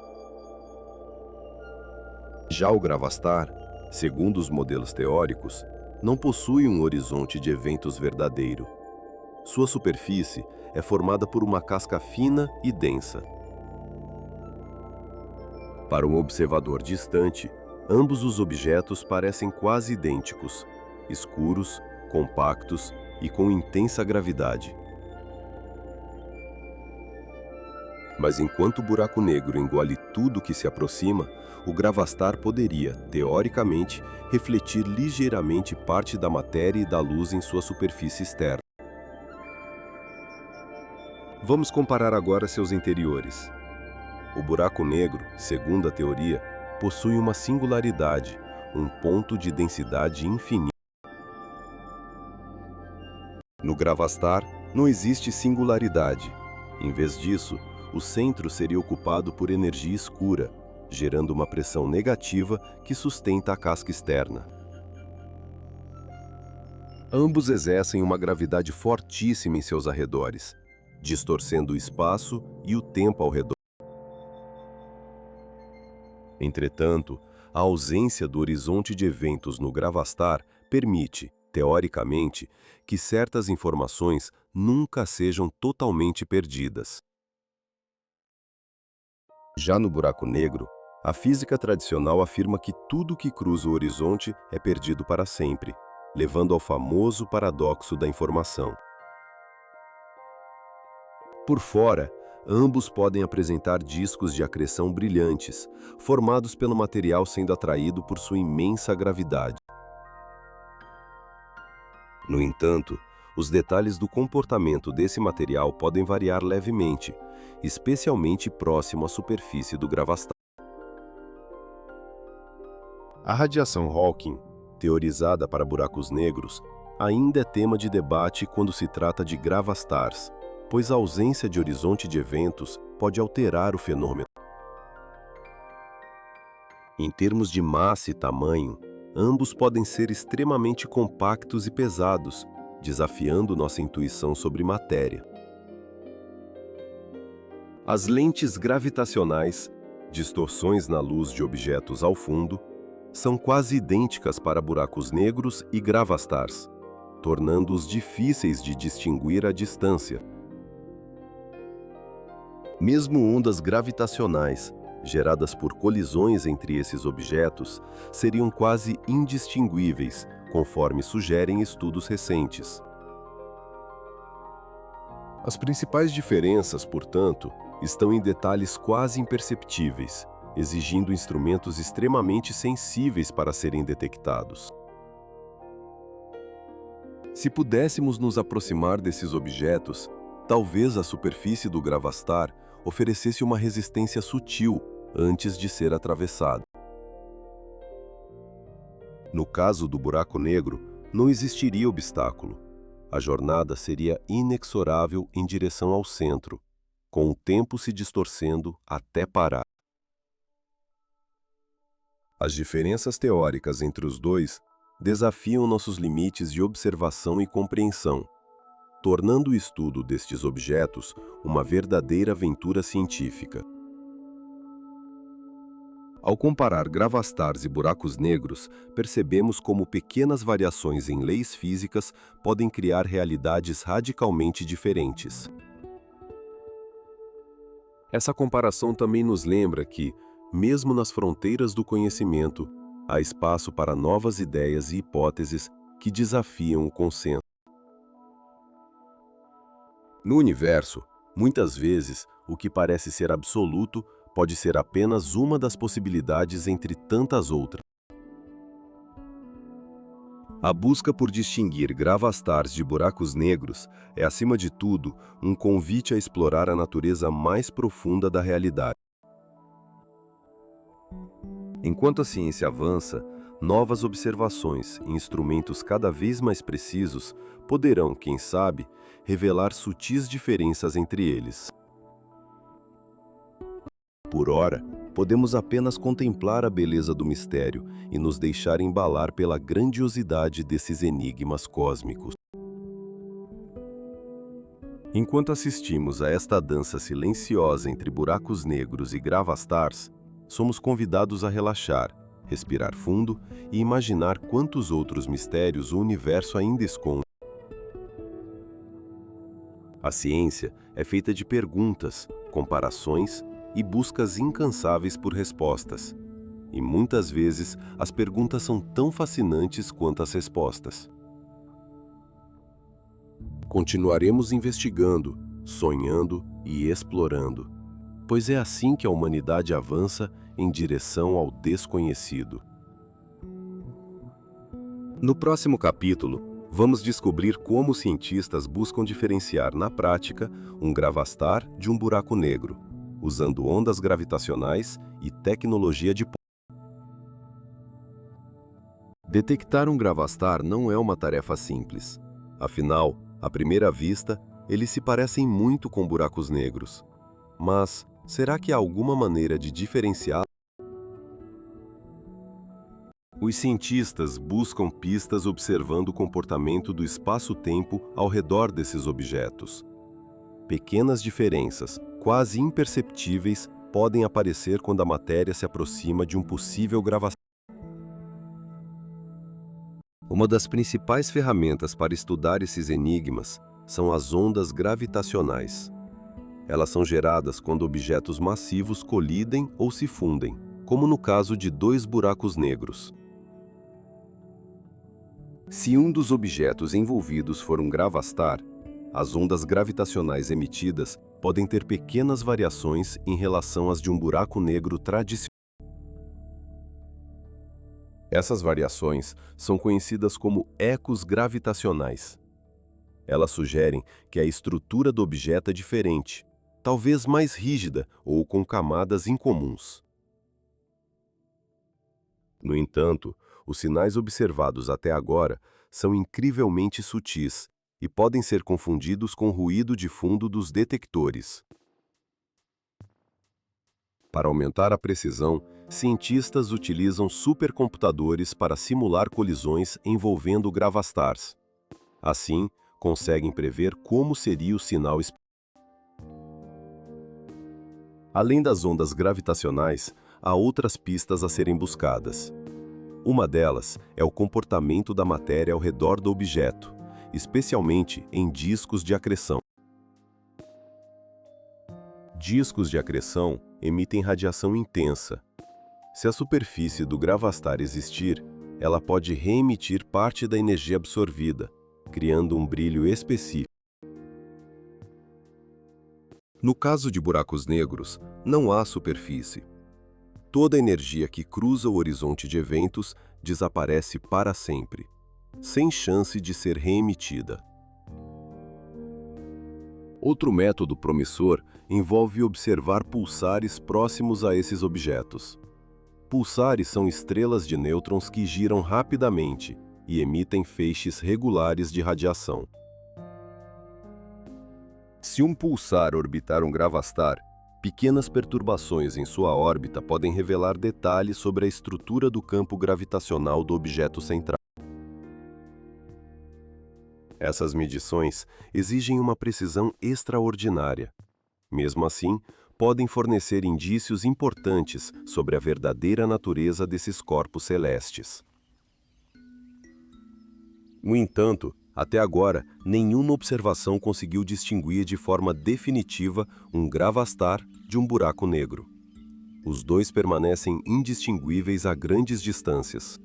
[SPEAKER 1] Já o gravastar, segundo os modelos teóricos, não possui um horizonte de eventos verdadeiro. Sua superfície é formada por uma casca fina e densa. Para um observador distante, ambos os objetos parecem quase idênticos, escuros, compactos e com intensa gravidade. Mas enquanto o buraco negro engole tudo que se aproxima, o gravastar poderia, teoricamente, refletir ligeiramente parte da matéria e da luz em sua superfície externa. Vamos comparar agora seus interiores. O buraco negro, segundo a teoria, possui uma singularidade, um ponto de densidade infinito. No gravastar, não existe singularidade. Em vez disso, o centro seria ocupado por energia escura, gerando uma pressão negativa que sustenta a casca externa. Ambos exercem uma gravidade fortíssima em seus arredores, distorcendo o espaço e o tempo ao redor. Entretanto, a ausência do horizonte de eventos no gravastar permite, teoricamente, que certas informações nunca sejam totalmente perdidas. Já no buraco negro, a física tradicional afirma que tudo que cruza o horizonte é perdido para sempre, levando ao famoso paradoxo da informação. Por fora, ambos podem apresentar discos de acreção brilhantes, formados pelo material sendo atraído por sua imensa gravidade. No entanto, Os detalhes do comportamento desse material podem variar levemente, especialmente próximo à superfície do gravastar. A radiação Hawking, teorizada para buracos negros, ainda é tema de debate quando se trata de gravastars, pois a ausência de horizonte de eventos pode alterar o fenômeno. Em termos de massa e tamanho, ambos podem ser extremamente compactos e pesados, desafiando nossa intuição sobre matéria. As lentes gravitacionais, distorções na luz de objetos ao fundo, são quase idênticas para buracos negros e gravastars, tornando-os difíceis de distinguir à distância. Mesmo ondas gravitacionais, geradas por colisões entre esses objetos, seriam quase indistinguíveis, conforme sugerem estudos recentes. As principais diferenças, portanto, estão em detalhes quase imperceptíveis, exigindo instrumentos extremamente sensíveis para serem detectados. Se pudéssemos nos aproximar desses objetos, talvez a superfície do gravastar oferecesse uma resistência sutil antes de ser atravessado. No caso do buraco negro, não existiria obstáculo. A jornada seria inexorável em direção ao centro, com o tempo se distorcendo até parar. As diferenças teóricas entre os dois desafiam nossos limites de observação e compreensão, tornando o estudo destes objetos uma verdadeira aventura científica. Ao comparar gravastars e buracos negros, percebemos como pequenas variações em leis físicas podem criar realidades radicalmente diferentes. Essa comparação também nos lembra que, mesmo nas fronteiras do conhecimento, há espaço para novas ideias e hipóteses que desafiam o consenso. No universo, muitas vezes, o que parece ser absoluto pode ser apenas uma das possibilidades entre tantas outras. A busca por distinguir gravastars de buracos negros é, acima de tudo, um convite a explorar a natureza mais profunda da realidade. Enquanto a ciência avança, novas observações e instrumentos cada vez mais precisos poderão, quem sabe, revelar sutis diferenças entre eles. Por ora, podemos apenas contemplar a beleza do mistério e nos deixar embalar pela grandiosidade desses enigmas cósmicos. Enquanto assistimos a esta dança silenciosa entre buracos negros e gravastars, somos convidados a relaxar, respirar fundo e imaginar quantos outros mistérios o universo ainda esconde. A ciência é feita de perguntas, comparações e buscas incansáveis por respostas. E muitas vezes as perguntas são tão fascinantes quanto as respostas. Continuaremos investigando, sonhando e explorando, pois é assim que a humanidade avança em direção ao desconhecido. No próximo capítulo, vamos descobrir como os cientistas buscam diferenciar na prática um gravastar de um buraco negro, usando ondas gravitacionais e tecnologia de ponta. Detectar um gravastar não é uma tarefa simples. Afinal, à primeira vista, eles se parecem muito com buracos negros. Mas será que há alguma maneira de diferenciar? Os cientistas buscam pistas observando o comportamento do espaço-tempo ao redor desses objetos. Pequenas diferenças, quase imperceptíveis, podem aparecer quando a matéria se aproxima de um possível gravastar. Uma das principais ferramentas para estudar esses enigmas são as ondas gravitacionais. Elas são geradas quando objetos massivos colidem ou se fundem, como no caso de dois buracos negros. Se um dos objetos envolvidos for um gravastar, as ondas gravitacionais emitidas podem ter pequenas variações em relação às de um buraco negro tradicional. Essas variações são conhecidas como ecos gravitacionais. Elas sugerem que a estrutura do objeto é diferente, talvez mais rígida ou com camadas incomuns. No entanto, os sinais observados até agora são incrivelmente sutis e podem ser confundidos com o ruído de fundo dos detectores. Para aumentar a precisão, cientistas utilizam supercomputadores para simular colisões envolvendo gravastars. Assim, conseguem prever como seria o sinal. Além das ondas gravitacionais, há outras pistas a serem buscadas. Uma delas é o comportamento da matéria ao redor do objeto, especialmente em discos de acreção. Discos de acreção emitem radiação intensa. Se a superfície do gravastar existir, ela pode reemitir parte da energia absorvida, criando um brilho específico. No caso de buracos negros, não há superfície. Toda a energia que cruza o horizonte de eventos desaparece para sempre, sem chance de ser reemitida. Outro método promissor envolve observar pulsares próximos a esses objetos. Pulsares são estrelas de nêutrons que giram rapidamente e emitem feixes regulares de radiação. Se um pulsar orbitar um gravastar, pequenas perturbações em sua órbita podem revelar detalhes sobre a estrutura do campo gravitacional do objeto central. Essas medições exigem uma precisão extraordinária. Mesmo assim, podem fornecer indícios importantes sobre a verdadeira natureza desses corpos celestes. No entanto, até agora, nenhuma observação conseguiu distinguir de forma definitiva um gravastar de um buraco negro. Os dois permanecem indistinguíveis a grandes distâncias.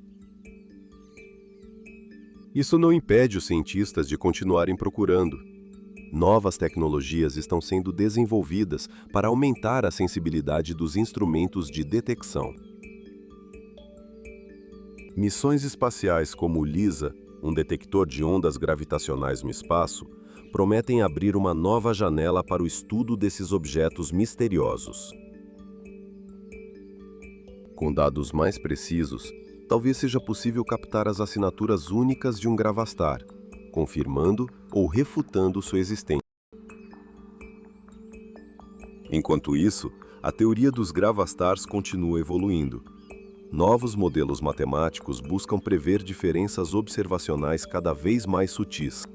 [SPEAKER 1] Isso não impede os cientistas de continuarem procurando. Novas tecnologias estão sendo desenvolvidas para aumentar a sensibilidade dos instrumentos de detecção. Missões espaciais como o LISA, um detector de ondas gravitacionais no espaço, prometem abrir uma nova janela para o estudo desses objetos misteriosos. Com dados mais precisos, talvez seja possível captar as assinaturas únicas de um gravastar, confirmando ou refutando sua existência. Enquanto isso, a teoria dos gravastars continua evoluindo. Novos modelos matemáticos buscam prever diferenças observacionais cada vez mais sutis.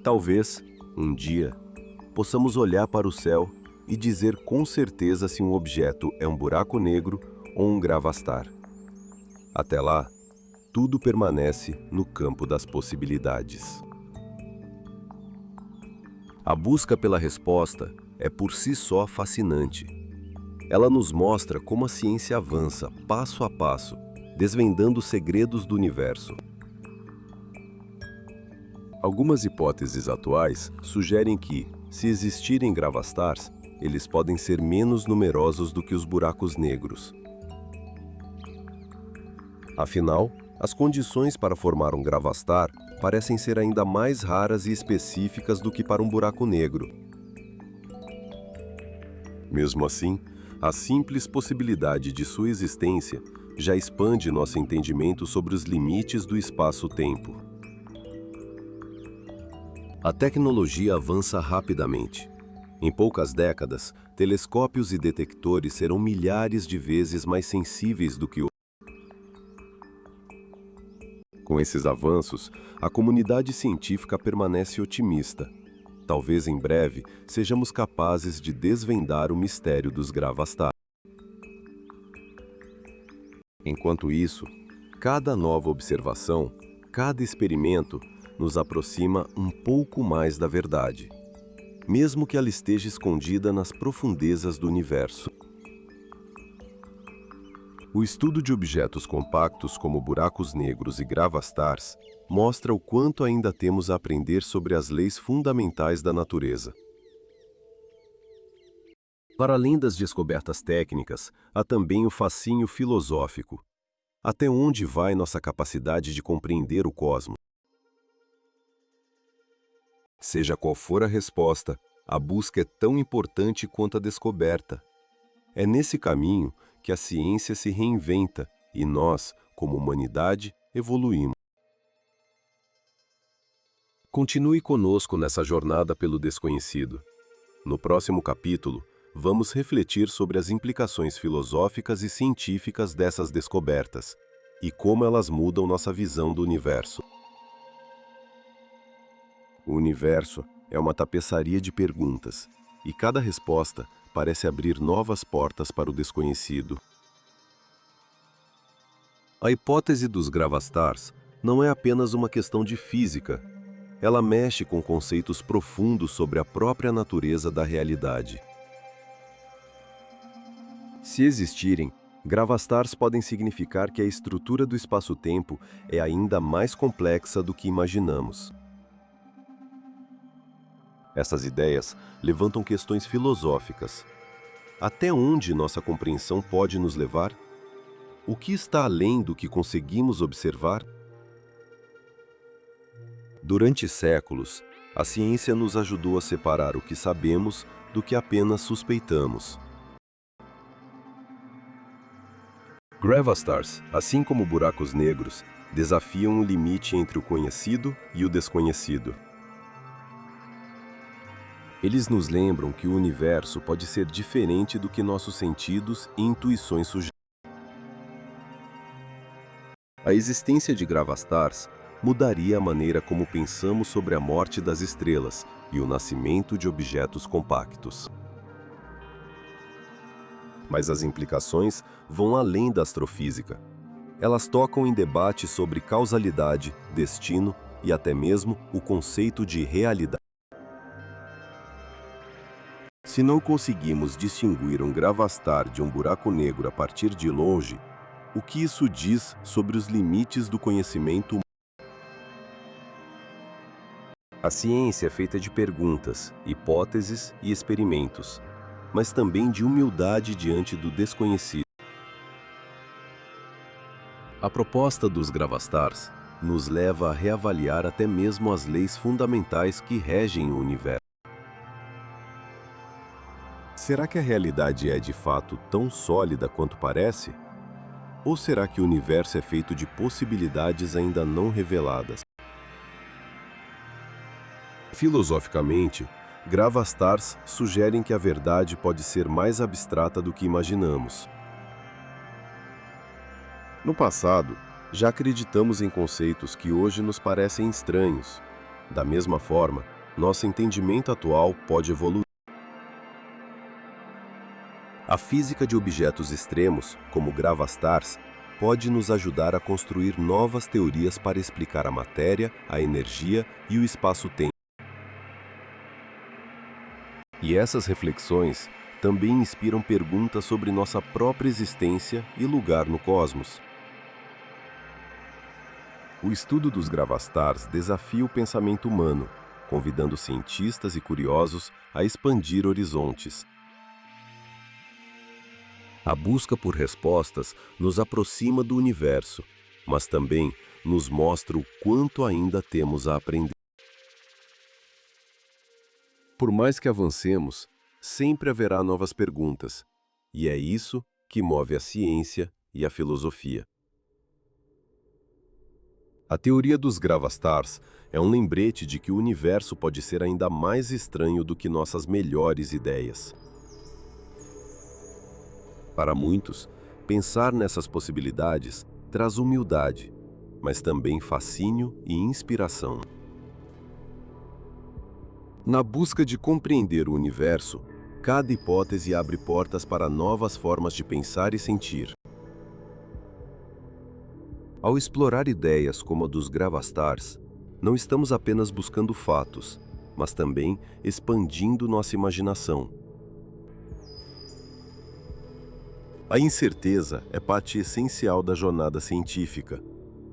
[SPEAKER 1] Talvez, um dia, possamos olhar para o céu e dizer com certeza se um objeto é um buraco negro ou um gravastar. Até lá, tudo permanece no campo das possibilidades. A busca pela resposta é por si só fascinante. Ela nos mostra como a ciência avança passo a passo, desvendando os segredos do universo. Algumas hipóteses atuais sugerem que, se existirem gravastars, eles podem ser menos numerosos do que os buracos negros. Afinal, as condições para formar um gravastar parecem ser ainda mais raras e específicas do que para um buraco negro. Mesmo assim, a simples possibilidade de sua existência já expande nosso entendimento sobre os limites do espaço-tempo. A tecnologia avança rapidamente. Em poucas décadas, telescópios e detectores serão milhares de vezes mais sensíveis do que hoje. Com esses avanços, a comunidade científica permanece otimista. Talvez em breve sejamos capazes de desvendar o mistério dos gravastar. Enquanto isso, cada nova observação, cada experimento, nos aproxima um pouco mais da verdade, mesmo que ela esteja escondida nas profundezas do universo. O estudo de objetos compactos como buracos negros e gravastars mostra o quanto ainda temos a aprender sobre as leis fundamentais da natureza. Para além das descobertas técnicas, há também o fascínio filosófico. Até onde vai nossa capacidade de compreender o cosmos? Seja qual for a resposta, a busca é tão importante quanto a descoberta. É nesse caminho que a ciência se reinventa e nós, como humanidade, evoluímos. Continue conosco nessa jornada pelo desconhecido. No próximo capítulo, vamos refletir sobre as implicações filosóficas e científicas dessas descobertas e como elas mudam nossa visão do universo. O universo é uma tapeçaria de perguntas, e cada resposta parece abrir novas portas para o desconhecido. A hipótese dos gravastars não é apenas uma questão de física. Ela mexe com conceitos profundos sobre a própria natureza da realidade. Se existirem, gravastars podem significar que a estrutura do espaço-tempo é ainda mais complexa do que imaginamos. Essas ideias levantam questões filosóficas. Até onde nossa compreensão pode nos levar? O que está além do que conseguimos observar? Durante séculos, a ciência nos ajudou a separar o que sabemos do que apenas suspeitamos. Gravastars, assim como buracos negros, desafiam o limite entre o conhecido e o desconhecido. Eles nos lembram que o universo pode ser diferente do que nossos sentidos e intuições sugerem. A existência de gravastars mudaria a maneira como pensamos sobre a morte das estrelas e o nascimento de objetos compactos. Mas as implicações vão além da astrofísica. Elas tocam em debates sobre causalidade, destino e até mesmo o conceito de realidade. Se não conseguimos distinguir um gravastar de um buraco negro a partir de longe, o que isso diz sobre os limites do conhecimento humano? A ciência é feita de perguntas, hipóteses e experimentos, mas também de humildade diante do desconhecido. A proposta dos gravastars nos leva a reavaliar até mesmo as leis fundamentais que regem o universo. Será que a realidade é de fato tão sólida quanto parece? Ou será que o universo é feito de possibilidades ainda não reveladas? Filosoficamente, gravastars sugerem que a verdade pode ser mais abstrata do que imaginamos. No passado, já acreditamos em conceitos que hoje nos parecem estranhos. Da mesma forma, nosso entendimento atual pode evoluir. A física de objetos extremos, como gravastars, pode nos ajudar a construir novas teorias para explicar a matéria, a energia e o espaço-tempo. E essas reflexões também inspiram perguntas sobre nossa própria existência e lugar no cosmos. O estudo dos gravastars desafia o pensamento humano, convidando cientistas e curiosos a expandir horizontes. A busca por respostas nos aproxima do universo, mas também nos mostra o quanto ainda temos a aprender. Por mais que avancemos, sempre haverá novas perguntas, e é isso que move a ciência e a filosofia. A teoria dos gravastars é um lembrete de que o universo pode ser ainda mais estranho do que nossas melhores ideias. Para muitos, pensar nessas possibilidades traz humildade, mas também fascínio e inspiração. Na busca de compreender o universo, cada hipótese abre portas para novas formas de pensar e sentir. Ao explorar ideias como a dos gravastars, não estamos apenas buscando fatos, mas também expandindo nossa imaginação. A incerteza é parte essencial da jornada científica.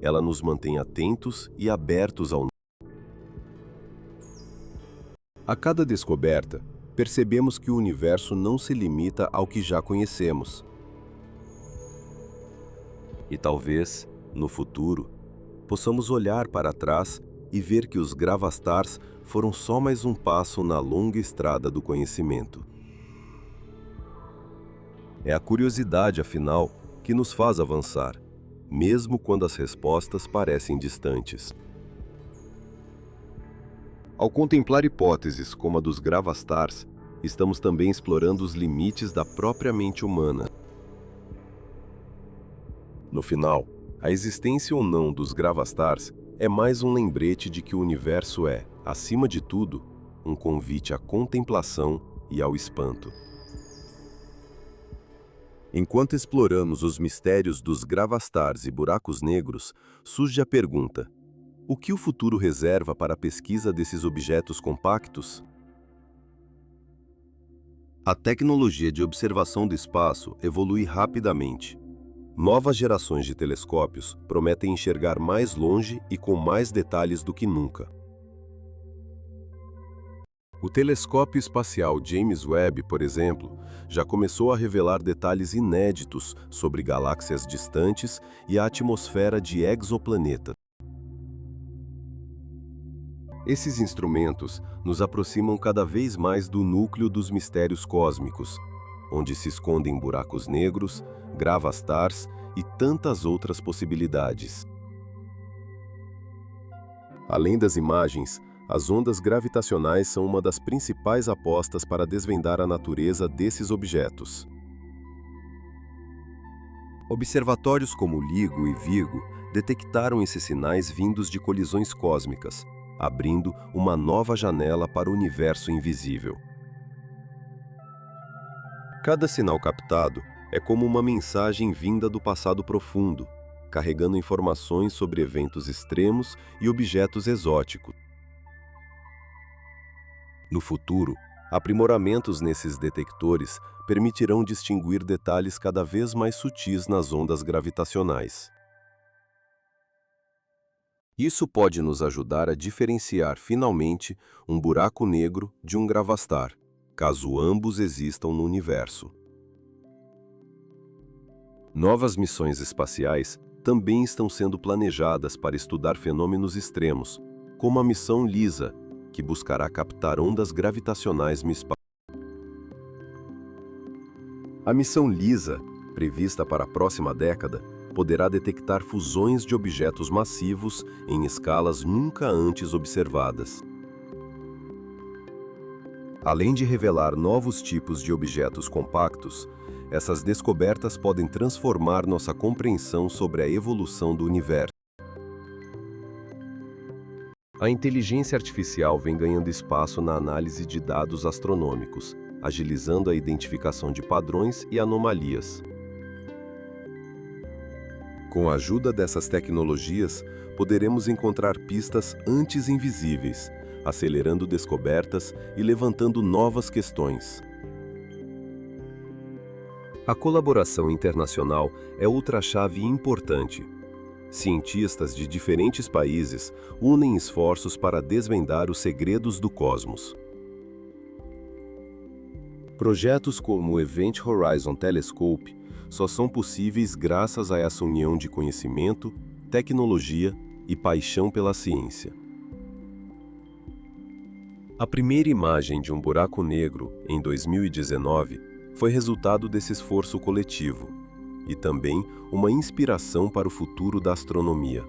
[SPEAKER 1] Ela nos mantém atentos e abertos ao novo. A cada descoberta, percebemos que o universo não se limita ao que já conhecemos. E talvez, no futuro, possamos olhar para trás e ver que os gravastars foram só mais um passo na longa estrada do conhecimento. É a curiosidade, afinal, que nos faz avançar, mesmo quando as respostas parecem distantes. Ao contemplar hipóteses como a dos gravastars, estamos também explorando os limites da própria mente humana. No final, a existência ou não dos gravastars é mais um lembrete de que o universo é, acima de tudo, um convite à contemplação e ao espanto. Enquanto exploramos os mistérios dos gravastars e buracos negros, surge a pergunta: o que o futuro reserva para a pesquisa desses objetos compactos? A tecnologia de observação do espaço evolui rapidamente. Novas gerações de telescópios prometem enxergar mais longe e com mais detalhes do que nunca. O telescópio espacial James Webb, por exemplo, já começou a revelar detalhes inéditos sobre galáxias distantes e a atmosfera de exoplanetas. Esses instrumentos nos aproximam cada vez mais do núcleo dos mistérios cósmicos, onde se escondem buracos negros, gravastars e tantas outras possibilidades. Além das imagens, as ondas gravitacionais são uma das principais apostas para desvendar a natureza desses objetos. Observatórios como LIGO e Virgo detectaram esses sinais vindos de colisões cósmicas, abrindo uma nova janela para o universo invisível. Cada sinal captado é como uma mensagem vinda do passado profundo, carregando informações sobre eventos extremos e objetos exóticos. No futuro, aprimoramentos nesses detectores permitirão distinguir detalhes cada vez mais sutis nas ondas gravitacionais. Isso pode nos ajudar a diferenciar finalmente um buraco negro de um gravastar, caso ambos existam no universo. Novas missões espaciais também estão sendo planejadas para estudar fenômenos extremos, como a missão LISA, que buscará captar ondas gravitacionais no espaço. A missão LISA, prevista para a próxima década, poderá detectar fusões de objetos massivos em escalas nunca antes observadas. Além de revelar novos tipos de objetos compactos, essas descobertas podem transformar nossa compreensão sobre a evolução do universo. A inteligência artificial vem ganhando espaço na análise de dados astronômicos, agilizando a identificação de padrões e anomalias. Com a ajuda dessas tecnologias, poderemos encontrar pistas antes invisíveis, acelerando descobertas e levantando novas questões. A colaboração internacional é outra chave importante. Cientistas de diferentes países unem esforços para desvendar os segredos do cosmos. Projetos como o Event Horizon Telescope só são possíveis graças a essa união de conhecimento, tecnologia e paixão pela ciência. A primeira imagem de um buraco negro, em 2019, foi resultado desse esforço coletivo e também uma inspiração para o futuro da astronomia.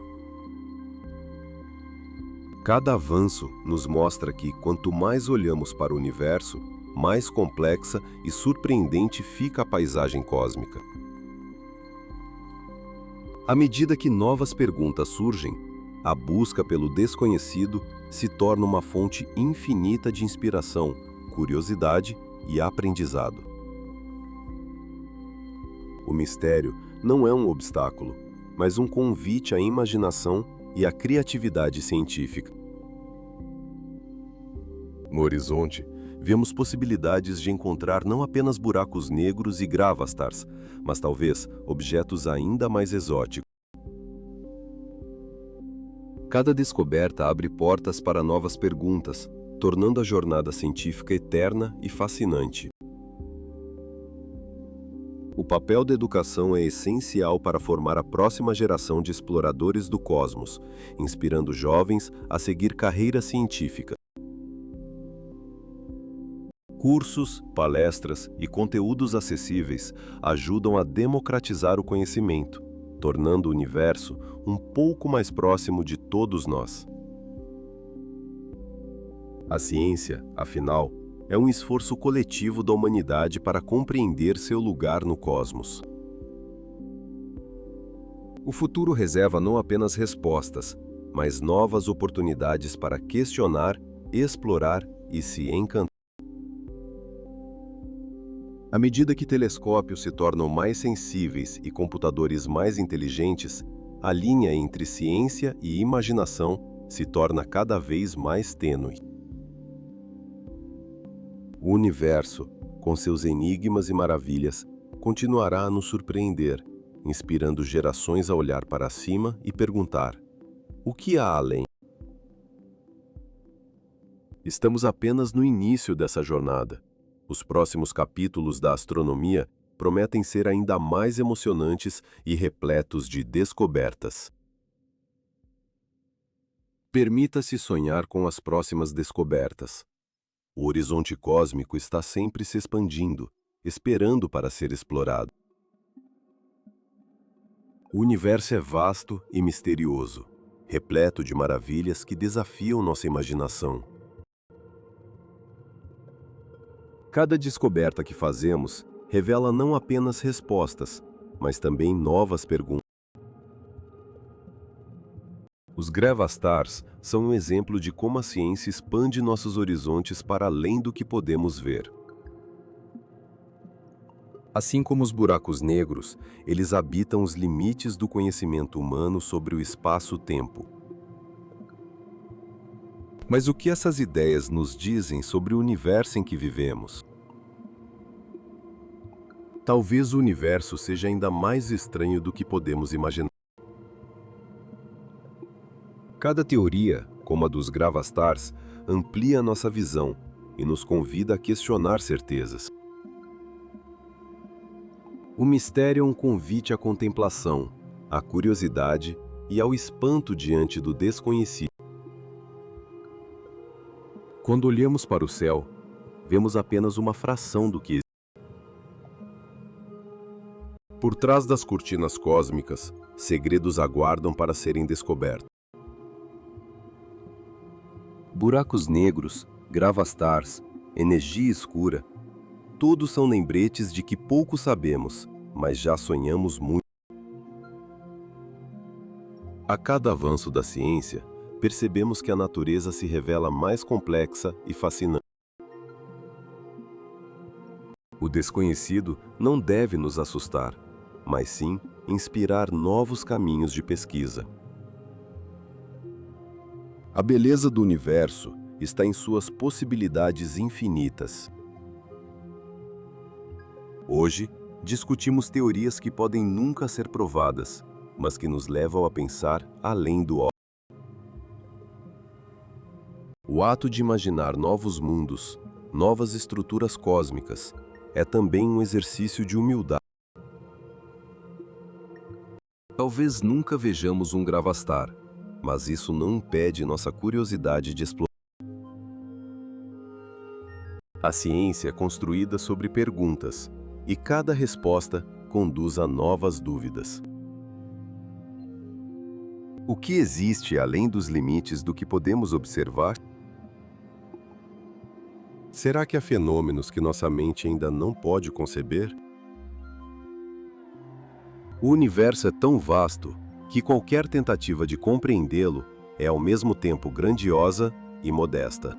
[SPEAKER 1] Cada avanço nos mostra que, quanto mais olhamos para o universo, mais complexa e surpreendente fica a paisagem cósmica. À medida que novas perguntas surgem, a busca pelo desconhecido se torna uma fonte infinita de inspiração, curiosidade e aprendizado. O mistério não é um obstáculo, mas um convite à imaginação e à criatividade científica. No horizonte, vemos possibilidades de encontrar não apenas buracos negros e gravastars, mas talvez objetos ainda mais exóticos. Cada descoberta abre portas para novas perguntas, tornando a jornada científica eterna e fascinante. O papel da educação é essencial para formar a próxima geração de exploradores do cosmos, inspirando jovens a seguir carreira científica. Cursos, palestras e conteúdos acessíveis ajudam a democratizar o conhecimento, tornando o universo um pouco mais próximo de todos nós. A ciência, afinal, é um esforço coletivo da humanidade para compreender seu lugar no cosmos. O futuro reserva não apenas respostas, mas novas oportunidades para questionar, explorar e se encantar. À medida que telescópios se tornam mais sensíveis e computadores mais inteligentes, a linha entre ciência e imaginação se torna cada vez mais tênue. O universo, com seus enigmas e maravilhas, continuará a nos surpreender, inspirando gerações a olhar para cima e perguntar: o que há além? Estamos apenas no início dessa jornada. Os próximos capítulos da astronomia prometem ser ainda mais emocionantes e repletos de descobertas. Permita-se sonhar com as próximas descobertas. O horizonte cósmico está sempre se expandindo, esperando para ser explorado. O universo é vasto e misterioso, repleto de maravilhas que desafiam nossa imaginação. Cada descoberta que fazemos revela não apenas respostas, mas também novas perguntas. Os Gravastars são um exemplo de como a ciência expande nossos horizontes para além do que podemos ver. Assim como os buracos negros, eles habitam os limites do conhecimento humano sobre o espaço-tempo. Mas o que essas ideias nos dizem sobre o universo em que vivemos? Talvez o universo seja ainda mais estranho do que podemos imaginar. Cada teoria, como a dos Gravastars, amplia nossa visão e nos convida a questionar certezas. O mistério é um convite à contemplação, à curiosidade e ao espanto diante do desconhecido. Quando olhamos para o céu, vemos apenas uma fração do que existe. Por trás das cortinas cósmicas, segredos aguardam para serem descobertos. Buracos negros, Gravastars, energia escura, todos são lembretes de que pouco sabemos, mas já sonhamos muito. A cada avanço da ciência, percebemos que a natureza se revela mais complexa e fascinante. O desconhecido não deve nos assustar, mas sim inspirar novos caminhos de pesquisa. A beleza do universo está em suas possibilidades infinitas. Hoje, discutimos teorias que podem nunca ser provadas, mas que nos levam a pensar além do óbvio. O ato de imaginar novos mundos, novas estruturas cósmicas, é também um exercício de humildade. Talvez nunca vejamos um Gravastar, mas isso não impede nossa curiosidade de explorar. A ciência é construída sobre perguntas, e cada resposta conduz a novas dúvidas. O que existe além dos limites do que podemos observar? Será que há fenômenos que nossa mente ainda não pode conceber? O universo é tão vasto que qualquer tentativa de compreendê-lo é ao mesmo tempo grandiosa e modesta.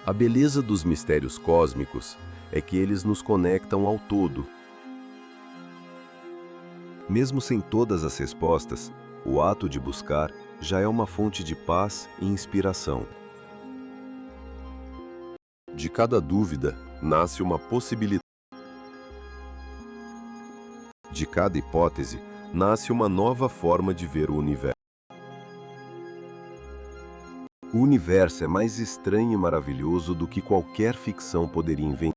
[SPEAKER 1] A beleza dos mistérios cósmicos é que eles nos conectam ao todo. Mesmo sem todas as respostas, o ato de buscar já é uma fonte de paz e inspiração. De cada dúvida nasce uma possibilidade. De cada hipótese nasce uma nova forma de ver o universo. O universo é mais estranho e maravilhoso do que qualquer ficção poderia inventar.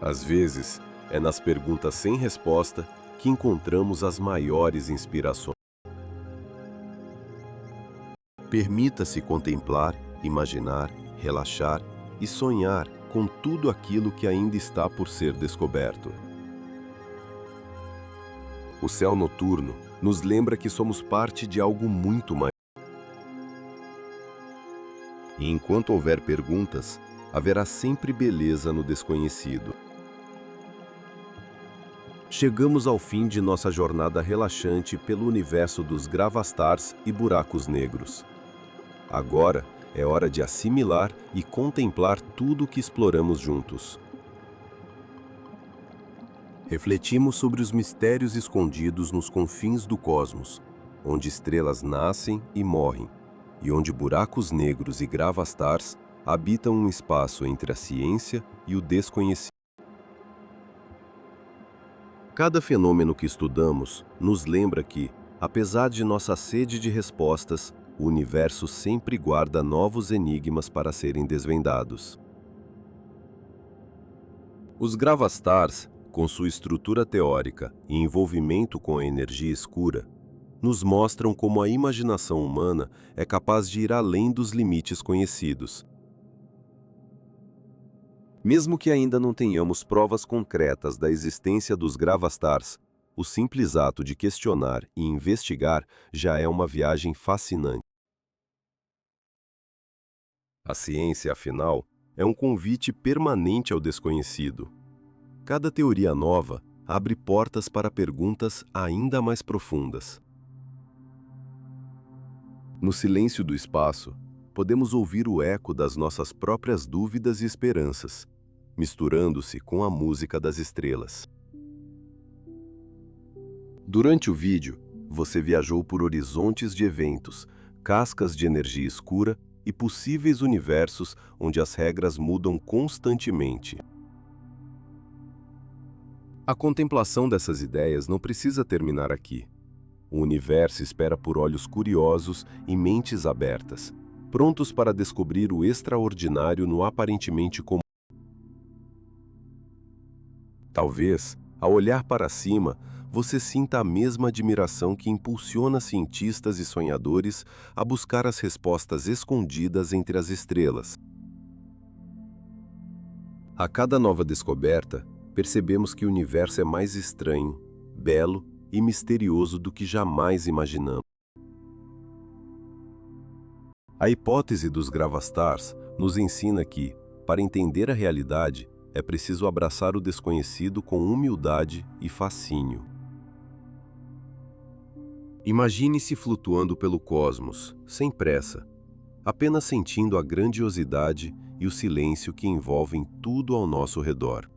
[SPEAKER 1] Às vezes, é nas perguntas sem resposta que encontramos as maiores inspirações. Permita-se contemplar imaginar, relaxar e sonhar com tudo aquilo que ainda está por ser descoberto. O céu noturno nos lembra que somos parte de algo muito maior. E enquanto houver perguntas, haverá sempre beleza no desconhecido. Chegamos ao fim de nossa jornada relaxante pelo universo dos gravastars e buracos negros. Agora é hora de assimilar e contemplar tudo o que exploramos juntos. Refletimos sobre os mistérios escondidos nos confins do cosmos, onde estrelas nascem e morrem, e onde buracos negros e gravastars habitam um espaço entre a ciência e o desconhecido. Cada fenômeno que estudamos nos lembra que, apesar de nossa sede de respostas, o universo sempre guarda novos enigmas para serem desvendados. Os gravastars, com sua estrutura teórica e envolvimento com a energia escura, nos mostram como a imaginação humana é capaz de ir além dos limites conhecidos. Mesmo que ainda não tenhamos provas concretas da existência dos gravastars, o simples ato de questionar e investigar já é uma viagem fascinante. A ciência, afinal, é um convite permanente ao desconhecido. Cada teoria nova abre portas para perguntas ainda mais profundas. No silêncio do espaço, podemos ouvir o eco das nossas próprias dúvidas e esperanças, misturando-se com a música das estrelas. Durante o vídeo, você viajou por horizontes de eventos, cascas de energia escura e possíveis universos onde as regras mudam constantemente. A contemplação dessas ideias não precisa terminar aqui. O universo espera por olhos curiosos e mentes abertas, prontos para descobrir o extraordinário no aparentemente comum. Talvez, ao olhar para cima, você sinta a mesma admiração que impulsiona cientistas e sonhadores a buscar as respostas escondidas entre as estrelas. A cada nova descoberta, percebemos que o universo é mais estranho, belo e misterioso do que jamais imaginamos. A hipótese dos gravastars nos ensina que, para entender a realidade, é preciso abraçar o desconhecido com humildade e fascínio. Imagine-se flutuando pelo cosmos, sem pressa, apenas sentindo a grandiosidade e o silêncio que envolvem tudo ao nosso redor.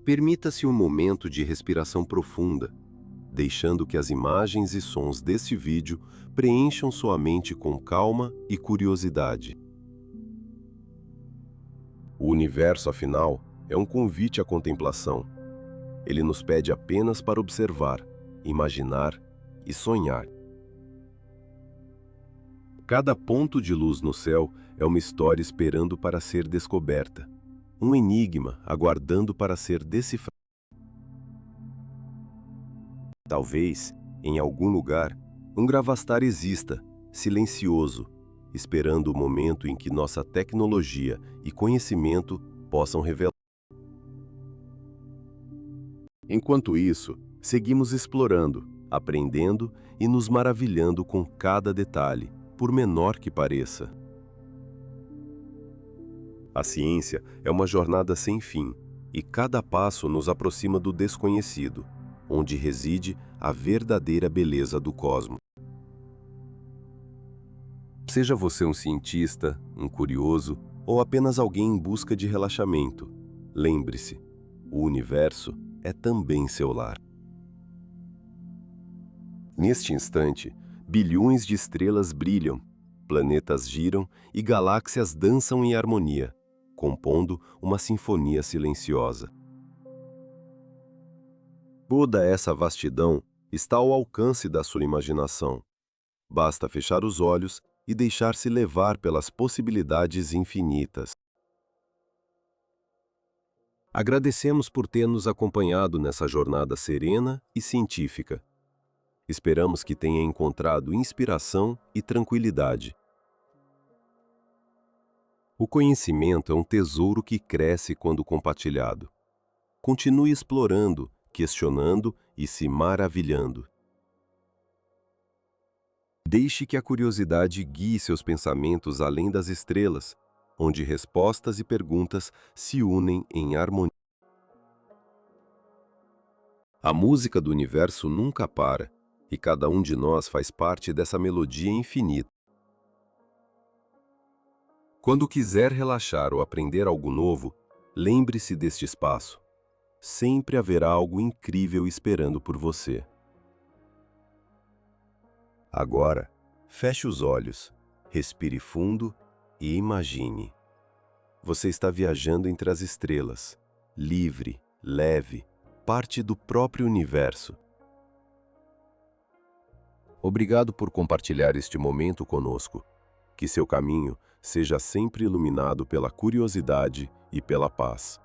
[SPEAKER 1] Permita-se um momento de respiração profunda, deixando que as imagens e sons desse vídeo preencham sua mente com calma e curiosidade. O universo, afinal, é um convite à contemplação. Ele nos pede apenas para observar, imaginar e sonhar. Cada ponto de luz no céu é uma história esperando para ser descoberta, um enigma aguardando para ser decifrado. Talvez, em algum lugar, um gravastar exista, silencioso, esperando o momento em que nossa tecnologia e conhecimento possam revelar. Enquanto isso, seguimos explorando, aprendendo e nos maravilhando com cada detalhe, por menor que pareça. A ciência é uma jornada sem fim, e cada passo nos aproxima do desconhecido, onde reside a verdadeira beleza do cosmos. Seja você um cientista, um curioso ou apenas alguém em busca de relaxamento, lembre-se, o universo é também seu lar. Neste instante, bilhões de estrelas brilham, planetas giram e galáxias dançam em harmonia, compondo uma sinfonia silenciosa. Toda essa vastidão está ao alcance da sua imaginação. Basta fechar os olhos e deixar-se levar pelas possibilidades infinitas. Agradecemos por ter nos acompanhado nessa jornada serena e científica. Esperamos que tenha encontrado inspiração e tranquilidade O conhecimento é um tesouro que cresce quando compartilhado. Continue explorando, questionando e se maravilhando. Deixe que a curiosidade guie seus pensamentos além das estrelas, onde respostas e perguntas se unem em harmonia. A música do universo nunca para, e cada um de nós faz parte dessa melodia infinita. Quando quiser relaxar ou aprender algo novo, lembre-se deste espaço. Sempre haverá algo incrível esperando por você. Agora, feche os olhos, respire fundo e imagine. Você está viajando entre as estrelas, livre, leve, parte do próprio universo. Obrigado por compartilhar este momento conosco. Que seu caminho seja sempre iluminado pela curiosidade e pela paz.